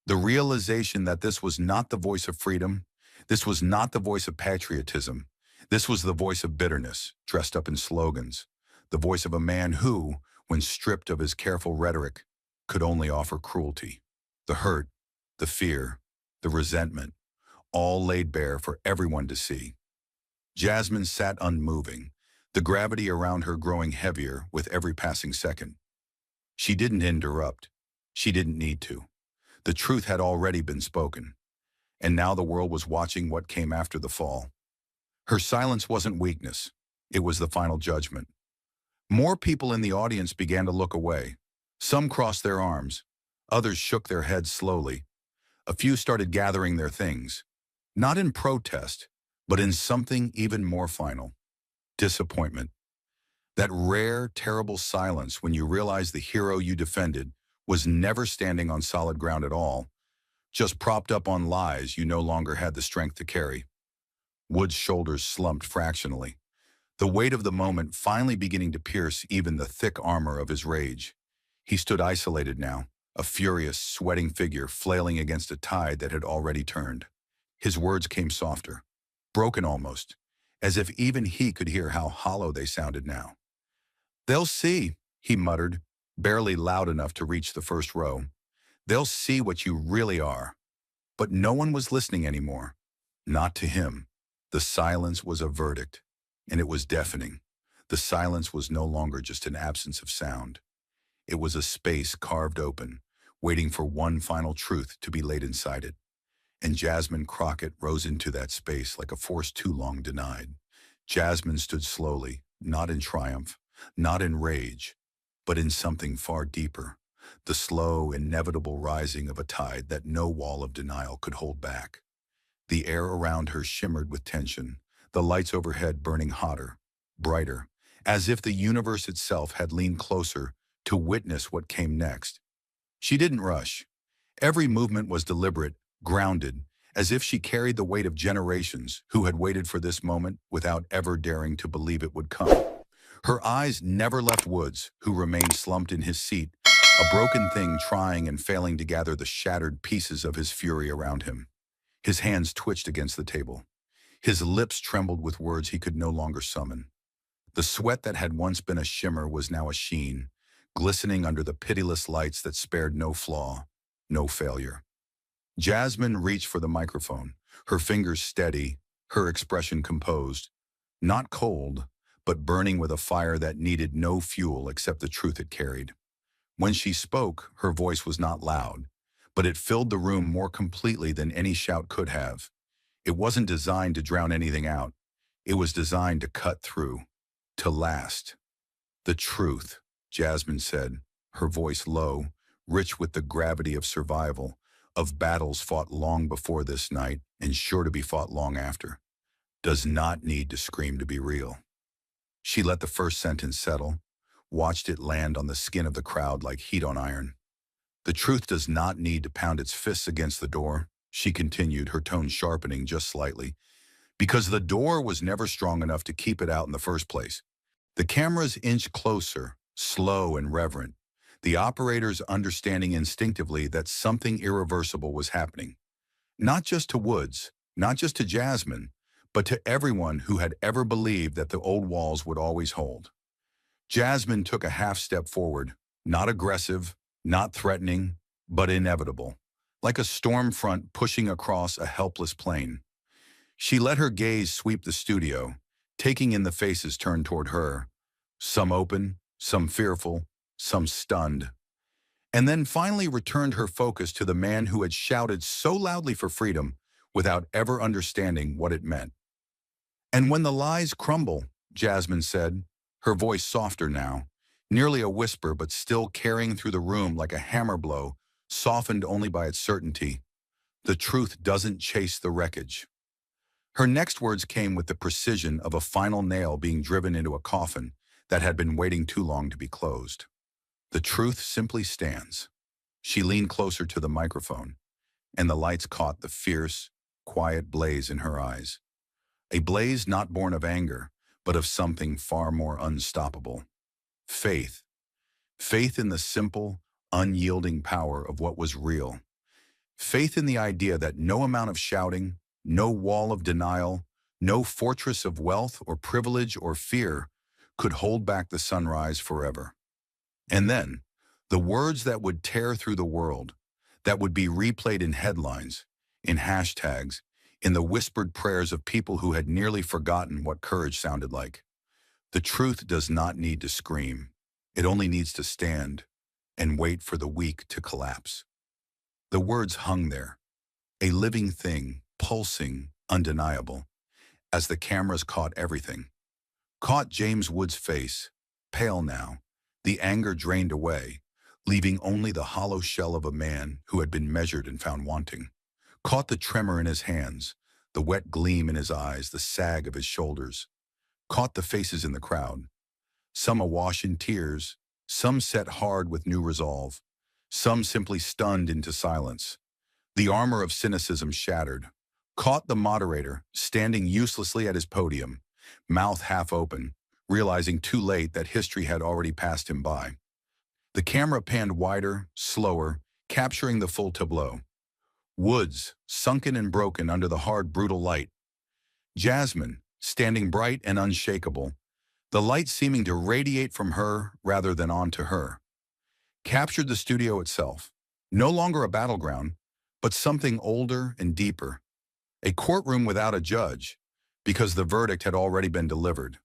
The realization that this was not the voice of freedom, this was not the voice of patriotism, this was the voice of bitterness, dressed up in slogans, the voice of a man who, when stripped of his careful rhetoric, could only offer cruelty. The hurt, the fear, the resentment, all laid bare for everyone to see. Jasmine sat unmoving, the gravity around her growing heavier with every passing second. She didn't interrupt. She didn't need to. The truth had already been spoken, and now the world was watching what came after the fall. Her silence wasn't weakness. It was the final judgment. More people in the audience began to look away. Some crossed their arms. Others shook their heads slowly. A few started gathering their things, not in protest, but in something even more final: disappointment. That rare, terrible silence when you realize the hero you defended was never standing on solid ground at all, just propped up on lies you no longer had the strength to carry. Wood's shoulders slumped fractionally, the weight of the moment finally beginning to pierce even the thick armor of his rage. He stood isolated now, a furious, sweating figure flailing against a tide that had already turned. His words came softer, broken almost, as if even he could hear how hollow they sounded now. "They'll see," he muttered, barely loud enough to reach the first row. "They'll see what you really are." But no one was listening anymore. Not to him. The silence was a verdict, and it was deafening. The silence was no longer just an absence of sound. It was a space carved open, waiting for one final truth to be laid inside it. And Jasmine Crockett rose into that space like a force too long denied. Jasmine stood slowly, not in triumph, not in rage, but in something far deeper, the slow, inevitable rising of a tide that no wall of denial could hold back. The air around her shimmered with tension, the lights overhead burning hotter, brighter, as if the universe itself had leaned closer to witness what came next. She didn't rush. Every movement was deliberate, grounded, as if she carried the weight of generations who had waited for this moment without ever daring to believe it would come. Her eyes never left Woods, who remained slumped in his seat, a broken thing trying and failing to gather the shattered pieces of his fury around him. His hands twitched against the table. His lips trembled with words he could no longer summon. The sweat that had once been a shimmer was now a sheen, glistening under the pitiless lights that spared no flaw, no failure. Jasmine reached for the microphone, her fingers steady, her expression composed, not cold, but burning with a fire that needed no fuel except the truth it carried. When she spoke, her voice was not loud, but it filled the room more completely than any shout could have. It wasn't designed to drown anything out. It was designed to cut through, to last. "The truth," Jasmine said, her voice low, rich with the gravity of survival, of battles fought long before this night and sure to be fought long after, "does not need to scream to be real." She let the first sentence settle, watched it land on the skin of the crowd like heat on iron. "The truth does not need to pound its fists against the door," she continued, her tone sharpening just slightly, "because the door was never strong enough to keep it out in the first place." The cameras inched closer, slow and reverent, the operators understanding instinctively that something irreversible was happening. Not just to Woods, not just to Jasmine, but to everyone who had ever believed that the old walls would always hold. Jasmine took a half step forward, not aggressive, not threatening, but inevitable, like a storm front pushing across a helpless plain. She let her gaze sweep the studio, taking in the faces turned toward her, some open, some fearful, some stunned, and then finally returned her focus to the man who had shouted so loudly for freedom without ever understanding what it meant. "And when the lies crumble," Jasmine said, her voice softer now, nearly a whisper but still carrying through the room like a hammer blow, softened only by its certainty, "the truth doesn't chase the wreckage." Her next words came with the precision of a final nail being driven into a coffin that had been waiting too long to be closed. "The truth simply stands." She leaned closer to the microphone, and the lights caught the fierce, quiet blaze in her eyes. A blaze not born of anger, but of something far more unstoppable. Faith. Faith in the simple, unyielding power of what was real. Faith in the idea that no amount of shouting, no wall of denial, no fortress of wealth or privilege or fear could hold back the sunrise forever. And then, the words that would tear through the world, that would be replayed in headlines, in hashtags, in the whispered prayers of people who had nearly forgotten what courage sounded like. "The truth does not need to scream. It only needs to stand and wait for the weak to collapse." The words hung there, a living thing, pulsing, undeniable, as the cameras caught everything. Caught James Wood's face, pale now, the anger drained away, leaving only the hollow shell of a man who had been measured and found wanting. Caught the tremor in his hands, the wet gleam in his eyes, the sag of his shoulders. Caught the faces in the crowd, some awash in tears, some set hard with new resolve, some simply stunned into silence. The armor of cynicism shattered. Caught the moderator, standing uselessly at his podium, mouth half open, realizing too late that history had already passed him by. The camera panned wider, slower, capturing the full tableau. Woods, sunken and broken under the hard, brutal light. Jasmine, standing bright and unshakable, the light seeming to radiate from her rather than onto her. Captured the studio itself, no longer a battleground, but something older and deeper. A courtroom without a judge, because the verdict had already been delivered.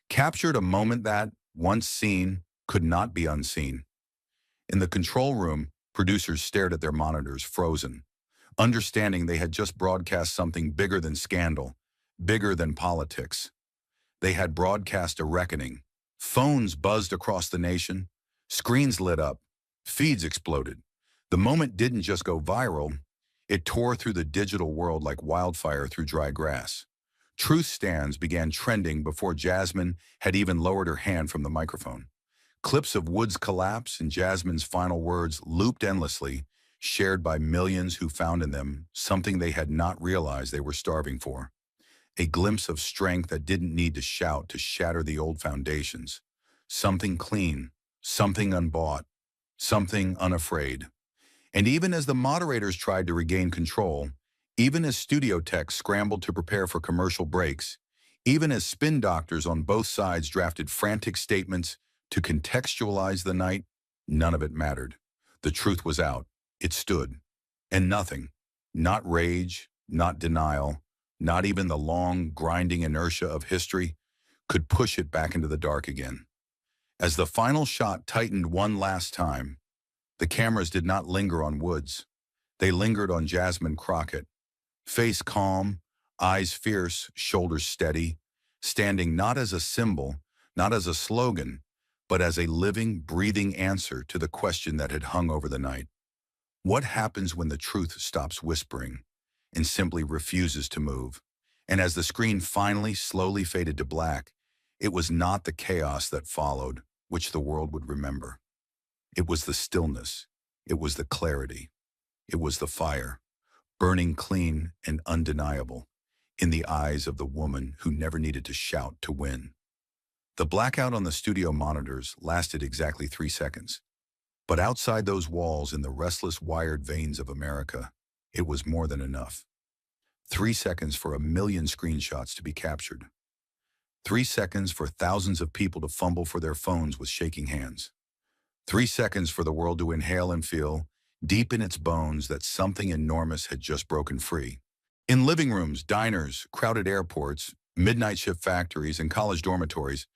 Captured a moment that, once seen, could not be unseen. In the control room, producers stared at their monitors, frozen, understanding they had just broadcast something bigger than scandal, bigger than politics. They had broadcast a reckoning. Phones buzzed across the nation, screens lit up, feeds exploded. The moment didn't just go viral, it tore through the digital world like wildfire through dry grass. Truth stands began trending before Jasmine had even lowered her hand from the microphone. Clips of Wood's collapse and Jasmine's final words looped endlessly, shared by millions who found in them something they had not realized they were starving for. A glimpse of strength that didn't need to shout to shatter the old foundations. Something clean, something unbought, something unafraid. And even as the moderators tried to regain control, even as studio techs scrambled to prepare for commercial breaks, even as spin doctors on both sides drafted frantic statements to contextualize the night, none of it mattered. The truth was out. It stood. And nothing, not rage, not denial, not even the long, grinding inertia of history, could push it back into the dark again. As the final shot tightened one last time, the cameras did not linger on Woods. They lingered on Jasmine Crockett, face calm, eyes fierce, shoulders steady, standing not as a symbol, not as a slogan, but as a living, breathing answer to the question that had hung over the night. What happens when the truth stops whispering and simply refuses to move? And as the screen finally slowly faded to black, it was not the chaos that followed, which the world would remember. It was the stillness. It was the clarity. It was the fire, burning clean and undeniable, in the eyes of the woman who never needed to shout to win. The blackout on the studio monitors lasted exactly 3 seconds. But outside those walls in the restless wired veins of America, it was more than enough. 3 seconds for 1,000,000 screenshots to be captured. 3 seconds for thousands of people to fumble for their phones with shaking hands. 3 seconds for the world to inhale and feel, deep in its bones, that something enormous had just broken free. In living rooms, diners, crowded airports, midnight shift factories, and college dormitories,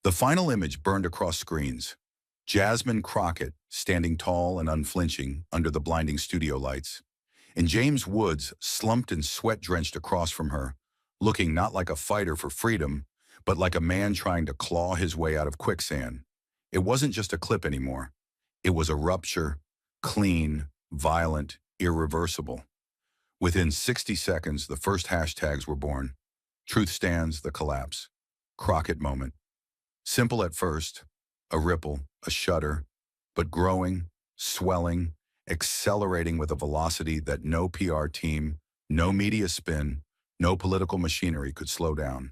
the final image burned across screens. Jasmine Crockett, standing tall and unflinching under the blinding studio lights, and James Woods, slumped and sweat-drenched across from her, looking not like a fighter for freedom, but like a man trying to claw his way out of quicksand. It wasn't just a clip anymore. It was a rupture, clean, violent, irreversible. Within 60 seconds, the first hashtags were born. Truth stands, the collapse. Crockett moment. Simple at first, a ripple, a shudder, but growing, swelling, accelerating with a velocity that no PR team, no media spin, no political machinery could slow down.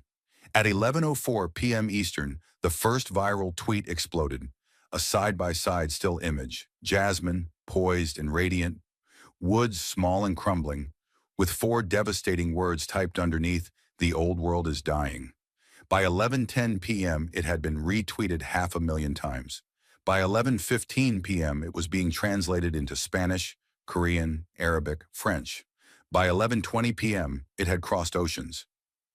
At 11:04 p.m. Eastern, the first viral tweet exploded, a side-by-side still image, Jasmine, poised and radiant, Woods small and crumbling, with 4 devastating words typed underneath, "The old world is dying." By 11:10 p.m., it had been retweeted 500,000 times. By 11:15 p.m., it was being translated into Spanish, Korean, Arabic, French. By 11:20 p.m., it had crossed oceans.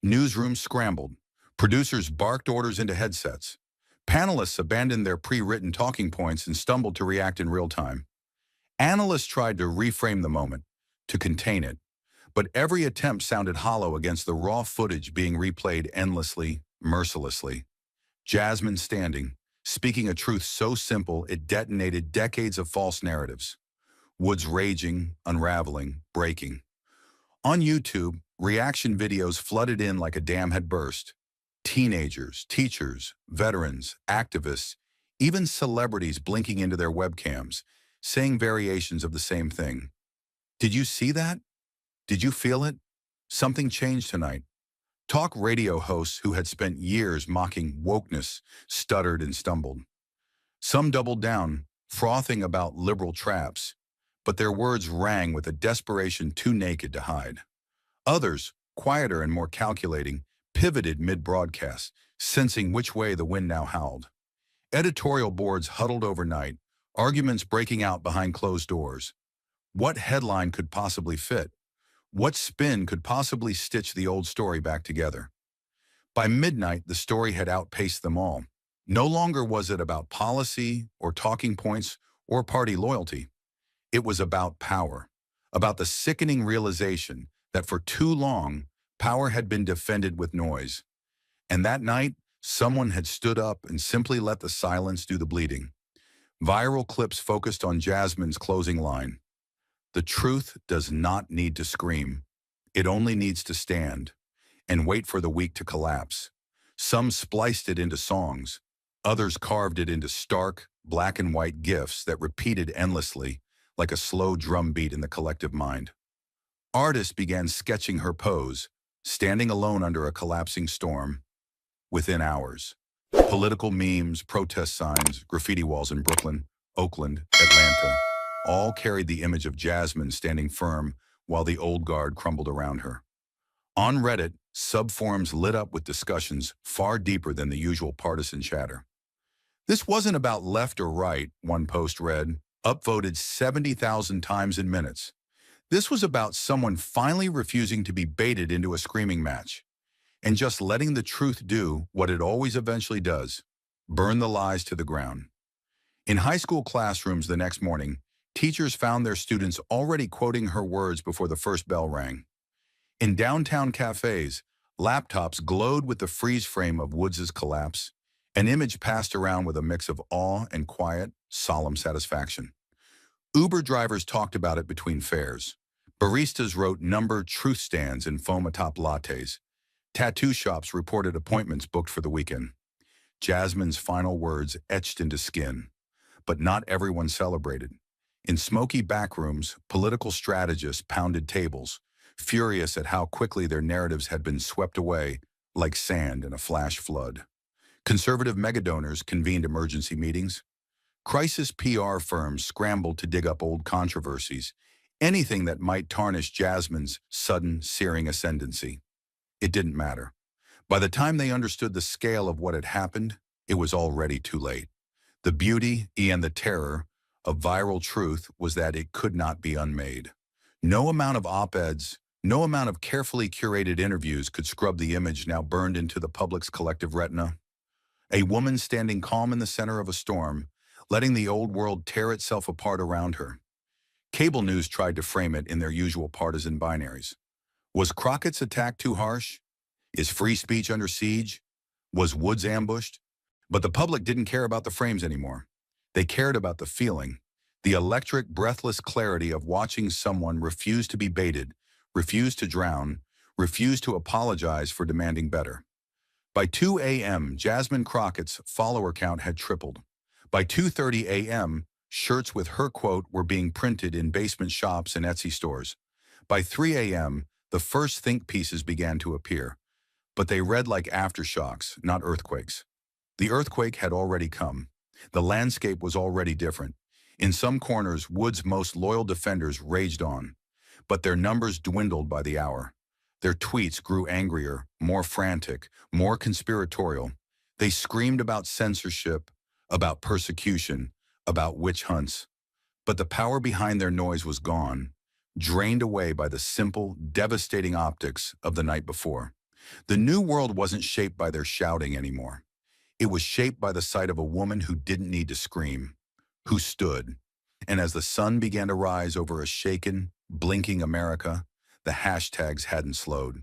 Newsrooms scrambled. Producers barked orders into headsets. Panelists abandoned their pre-written talking points and stumbled to react in real time. Analysts tried to reframe the moment, to contain it, but every attempt sounded hollow against the raw footage being replayed endlessly, mercilessly. Jasmine standing, speaking a truth so simple it detonated decades of false narratives. Woods raging, unraveling, breaking. On YouTube, reaction videos flooded in like a dam had burst. Teenagers, teachers, veterans, activists, even celebrities blinking into their webcams, saying variations of the same thing. Did you see that? Did you feel it? Something changed tonight. Talk radio hosts who had spent years mocking wokeness stuttered and stumbled. Some doubled down, frothing about liberal traps, but their words rang with a desperation too naked to hide. Others, quieter and more calculating, pivoted mid-broadcast, sensing which way the wind now howled. Editorial boards huddled overnight, arguments breaking out behind closed doors. What headline could possibly fit? What spin could possibly stitch the old story back together? By midnight, the story had outpaced them all. No longer was it about policy or talking points or party loyalty. It was about power, about the sickening realization that for too long, power had been defended with noise. And that night, someone had stood up and simply let the silence do the bleeding. Viral clips focused on Jasmine's closing line. The truth does not need to scream. It only needs to stand and wait for the weak to collapse. Some spliced it into songs. Others carved it into stark, black and white GIFs that repeated endlessly, like a slow drum beat in the collective mind. Artists began sketching her pose, standing alone under a collapsing storm, within hours. Political memes, protest signs, graffiti walls in Brooklyn, Oakland, Atlanta, all carried the image of Jasmine standing firm while the old guard crumbled around her. On Reddit, subforums lit up with discussions far deeper than the usual partisan chatter. This wasn't about left or right, one post read, upvoted 70,000 times in minutes. This was about someone finally refusing to be baited into a screaming match and just letting the truth do what it always eventually does, burn the lies to the ground. In high school classrooms the next morning, teachers found their students already quoting her words before the first bell rang. In downtown cafes, laptops glowed with the freeze frame of Woods' collapse, an image passed around with a mix of awe and quiet, solemn satisfaction. Uber drivers talked about it between fares. Baristas wrote number truth stands in foam-atop lattes. Tattoo shops reported appointments booked for the weekend. Jasmine's final words etched into skin. But not everyone celebrated. In smoky backrooms, political strategists pounded tables, furious at how quickly their narratives had been swept away like sand in a flash flood. Conservative megadonors convened emergency meetings. Crisis PR firms scrambled to dig up old controversies, anything that might tarnish Jasmine's sudden, searing ascendancy. It didn't matter. By the time they understood the scale of what had happened, it was already too late. The beauty and the terror of viral truth was that it could not be unmade. No amount of op-eds, no amount of carefully curated interviews could scrub the image now burned into the public's collective retina. A woman standing calm in the center of a storm, letting the old world tear itself apart around her. Cable news tried to frame it in their usual partisan binaries. Was Crockett's attack too harsh? Is free speech under siege? Was Woods ambushed? But the public didn't care about the frames anymore. They cared about the feeling, the electric, breathless clarity of watching someone refuse to be baited, refuse to drown, refuse to apologize for demanding better. By 2 a.m., Jasmine Crockett's follower count had tripled. By 2:30 a.m., shirts with her quote were being printed in basement shops and Etsy stores. By 3 a.m., the first think pieces began to appear, but they read like aftershocks, not earthquakes. The earthquake had already come. The landscape was already different. In some corners, Wood's most loyal defenders raged on, but their numbers dwindled by the hour. Their tweets grew angrier, more frantic, more conspiratorial. They screamed about censorship, about persecution, about witch hunts. But the power behind their noise was gone, drained away by the simple, devastating optics of the night before. The new world wasn't shaped by their shouting anymore. It was shaped by the sight of a woman who didn't need to scream, who stood. And as the sun began to rise over a shaken, blinking America, the hashtags hadn't slowed.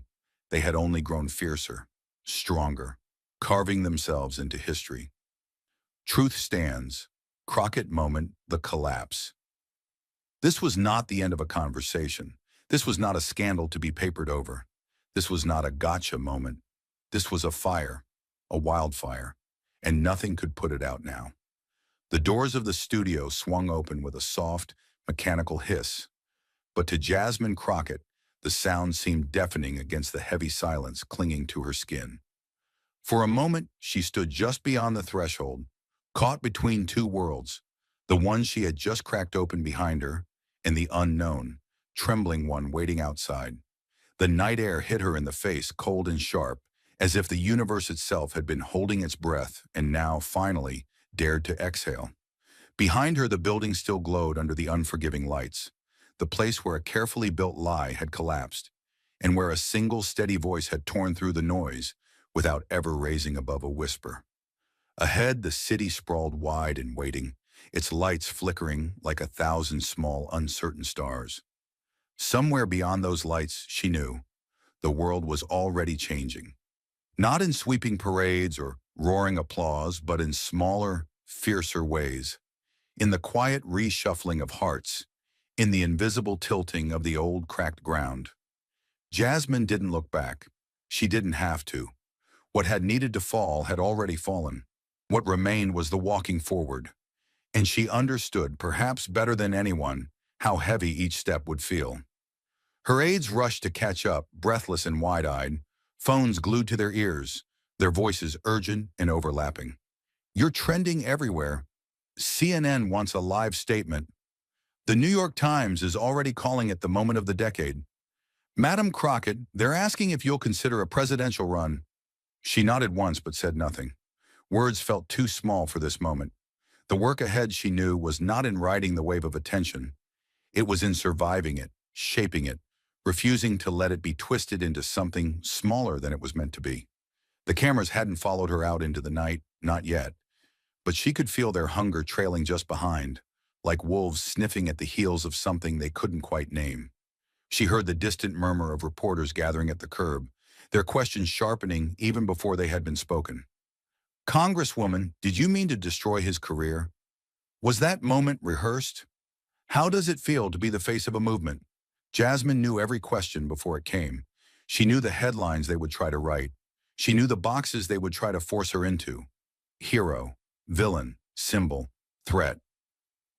They had only grown fiercer, stronger, carving themselves into history. Truth stands. Crockett moment, the collapse. This was not the end of a conversation. This was not a scandal to be papered over. This was not a gotcha moment. This was a fire, a wildfire, and nothing could put it out now. The doors of the studio swung open with a soft, mechanical hiss, but to Jasmine Crockett, the sound seemed deafening against the heavy silence clinging to her skin. For a moment, she stood just beyond the threshold, caught between two worlds, the one she had just cracked open behind her, and the unknown, trembling one waiting outside. The night air hit her in the face, cold and sharp, as if the universe itself had been holding its breath and now, finally, dared to exhale. Behind her, the building still glowed under the unforgiving lights, the place where a carefully built lie had collapsed, and where a single steady voice had torn through the noise without ever raising above a whisper. Ahead, the city sprawled wide and waiting, its lights flickering like 1,000 small, uncertain stars. Somewhere beyond those lights, she knew, the world was already changing. Not in sweeping parades or roaring applause, but in smaller, fiercer ways. In the quiet reshuffling of hearts, in the invisible tilting of the old cracked ground. Jasmine didn't look back. She didn't have to. What had needed to fall had already fallen. What remained was the walking forward. And she understood, perhaps better than anyone, how heavy each step would feel. Her aides rushed to catch up, breathless and wide-eyed, phones glued to their ears, their voices urgent and overlapping. "You're trending everywhere. CNN wants a live statement. The New York Times is already calling it the moment of the decade. Madam Crockett, they're asking if you'll consider a presidential run." She nodded once but said nothing. Words felt too small for this moment. The work ahead, she knew, was not in riding the wave of attention. It was in surviving it, shaping it, refusing to let it be twisted into something smaller than it was meant to be. The cameras hadn't followed her out into the night, not yet, but she could feel their hunger trailing just behind, like wolves sniffing at the heels of something they couldn't quite name. She heard the distant murmur of reporters gathering at the curb, their questions sharpening even before they had been spoken. "Congresswoman, did you mean to destroy his career? Was that moment rehearsed? How does it feel to be the face of a movement?" Jasmine knew every question before it came. She knew the headlines they would try to write. She knew the boxes they would try to force her into. Hero, villain, symbol, threat.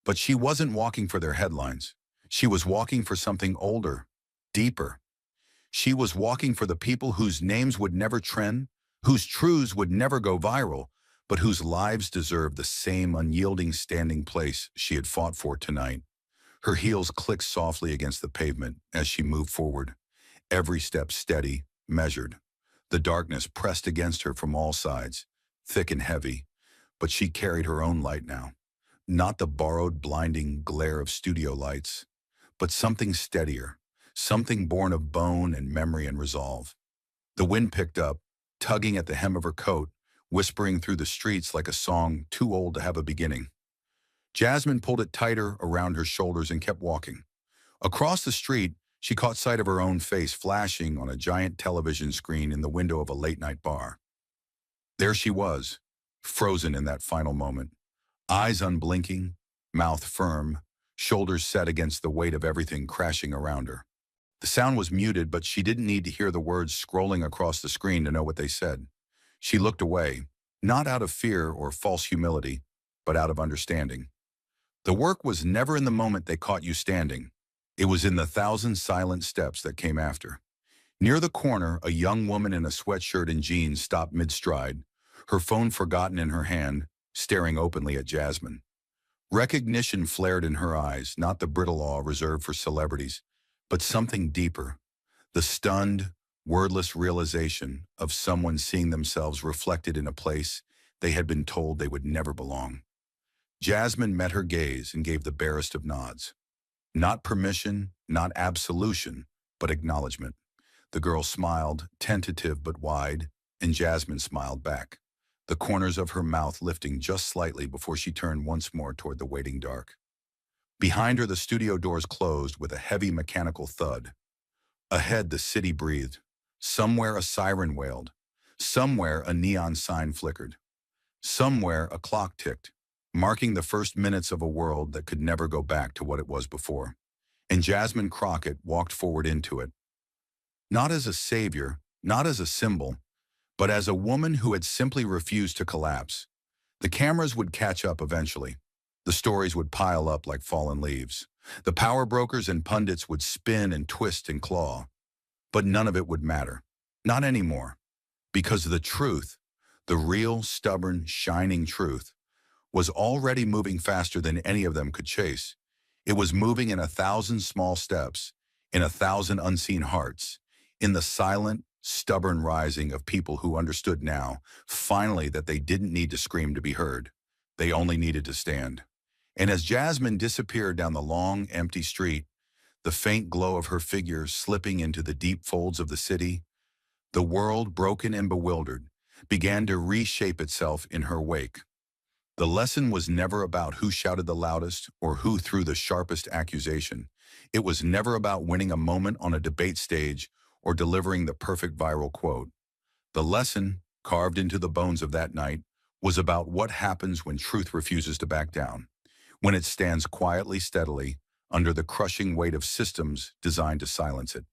But she wasn't walking for their headlines. She was walking for something older, deeper. She was walking for the people whose names would never trend, whose truths would never go viral, but whose lives deserved the same unyielding standing place she had fought for tonight. Her heels clicked softly against the pavement as she moved forward, every step steady, measured. The darkness pressed against her from all sides, thick and heavy, but she carried her own light now. Not the borrowed, blinding glare of studio lights, but something steadier, something born of bone and memory and resolve. The wind picked up, tugging at the hem of her coat, whispering through the streets like a song too old to have a beginning. Jasmine pulled it tighter around her shoulders and kept walking. Across the street, she caught sight of her own face flashing on a giant television screen in the window of a late-night bar. There she was, frozen in that final moment, eyes unblinking, mouth firm, shoulders set against the weight of everything crashing around her. The sound was muted, but she didn't need to hear the words scrolling across the screen to know what they said. She looked away, not out of fear or false humility, but out of understanding. The work was never in the moment they caught you standing. It was in the thousand silent steps that came after. Near the corner, a young woman in a sweatshirt and jeans stopped mid-stride, her phone forgotten in her hand, staring openly at Jasmine. Recognition flared in her eyes, not the brittle awe reserved for celebrities, but something deeper, the stunned, wordless realization of someone seeing themselves reflected in a place they had been told they would never belong. Jasmine met her gaze and gave the barest of nods. Not permission, not absolution, but acknowledgement. The girl smiled, tentative but wide, and Jasmine smiled back, the corners of her mouth lifting just slightly before she turned once more toward the waiting dark. Behind her, the studio doors closed with a heavy mechanical thud. Ahead, the city breathed. Somewhere a siren wailed. Somewhere a neon sign flickered. Somewhere a clock ticked, marking the first minutes of a world that could never go back to what it was before. And Jasmine Crockett walked forward into it. Not as a savior, not as a symbol, but as a woman who had simply refused to collapse. The cameras would catch up eventually. The stories would pile up like fallen leaves. The power brokers and pundits would spin and twist and claw. But none of it would matter. Not anymore. Because the truth, the real, stubborn, shining truth, was already moving faster than any of them could chase. It was moving in 1,000 small steps, in 1,000 unseen hearts, in the silent, stubborn rising of people who understood now, finally, that they didn't need to scream to be heard. They only needed to stand. And as Jasmine disappeared down the long, empty street, the faint glow of her figure slipping into the deep folds of the city, the world, broken and bewildered, began to reshape itself in her wake. The lesson was never about who shouted the loudest or who threw the sharpest accusation. It was never about winning a moment on a debate stage or delivering the perfect viral quote. The lesson, carved into the bones of that night, was about what happens when truth refuses to back down, when it stands quietly, steadily, under the crushing weight of systems designed to silence it.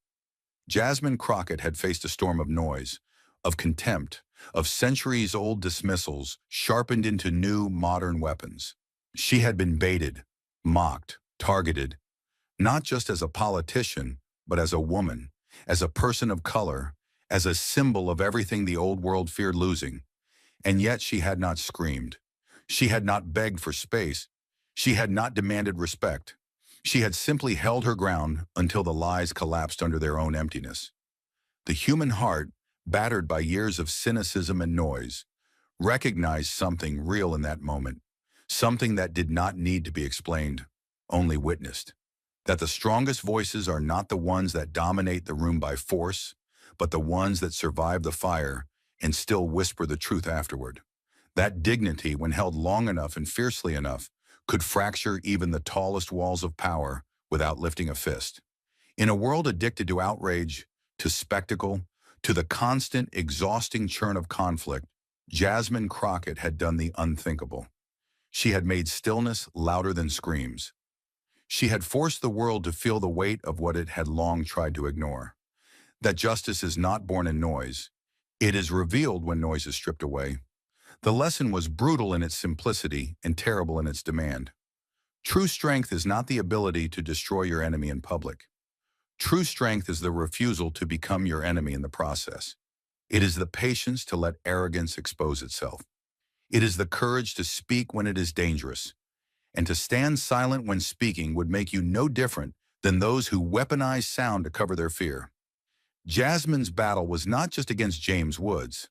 Jasmine Crockett had faced a storm of noise, of contempt, of centuries-old dismissals sharpened into new, modern weapons. She had been baited, mocked, targeted, not just as a politician, but as a woman, as a person of color, as a symbol of everything the old world feared losing. And yet she had not screamed. She had not begged for space. She had not demanded respect. She had simply held her ground until the lies collapsed under their own emptiness. The human heart, battered by years of cynicism and noise, recognized something real in that moment, something that did not need to be explained, only witnessed. That the strongest voices are not the ones that dominate the room by force, but the ones that survive the fire and still whisper the truth afterward. That dignity, when held long enough and fiercely enough, could fracture even the tallest walls of power without lifting a fist. In a world addicted to outrage, to spectacle, to the constant, exhausting churn of conflict, Jasmine Crockett had done the unthinkable. She had made stillness louder than screams. She had forced the world to feel the weight of what it had long tried to ignore. That justice is not born in noise. It is revealed when noise is stripped away. The lesson was brutal in its simplicity and terrible in its demand. True strength is not the ability to destroy your enemy in public. True strength is the refusal to become your enemy in the process. It is the patience to let arrogance expose itself. It is the courage to speak when it is dangerous. And to stand silent when speaking would make you no different than those who weaponize sound to cover their fear. Jasmine's battle was not just against James Woods.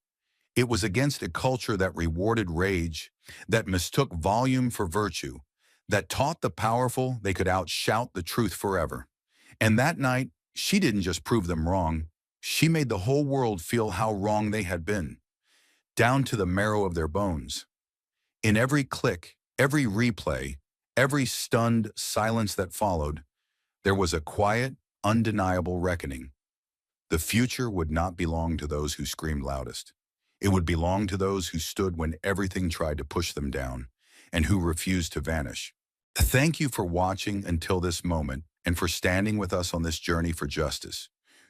It was against a culture that rewarded rage, that mistook volume for virtue, that taught the powerful they could outshout the truth forever. And that night, she didn't just prove them wrong, she made the whole world feel how wrong they had been, down to the marrow of their bones. In every click, every replay, every stunned silence that followed, there was a quiet, undeniable reckoning. The future would not belong to those who screamed loudest. It would belong to those who stood when everything tried to push them down, and who refused to vanish. Thank you for watching until this moment, and for standing with us on this journey for justice.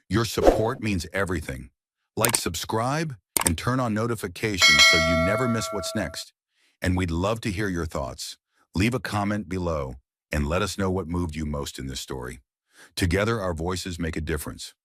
Your support means everything. Like, subscribe, and turn on notifications so you never miss what's next. And we'd love to hear your thoughts. Leave a comment below, and let us know what moved you most in this story. Together, our voices make a difference.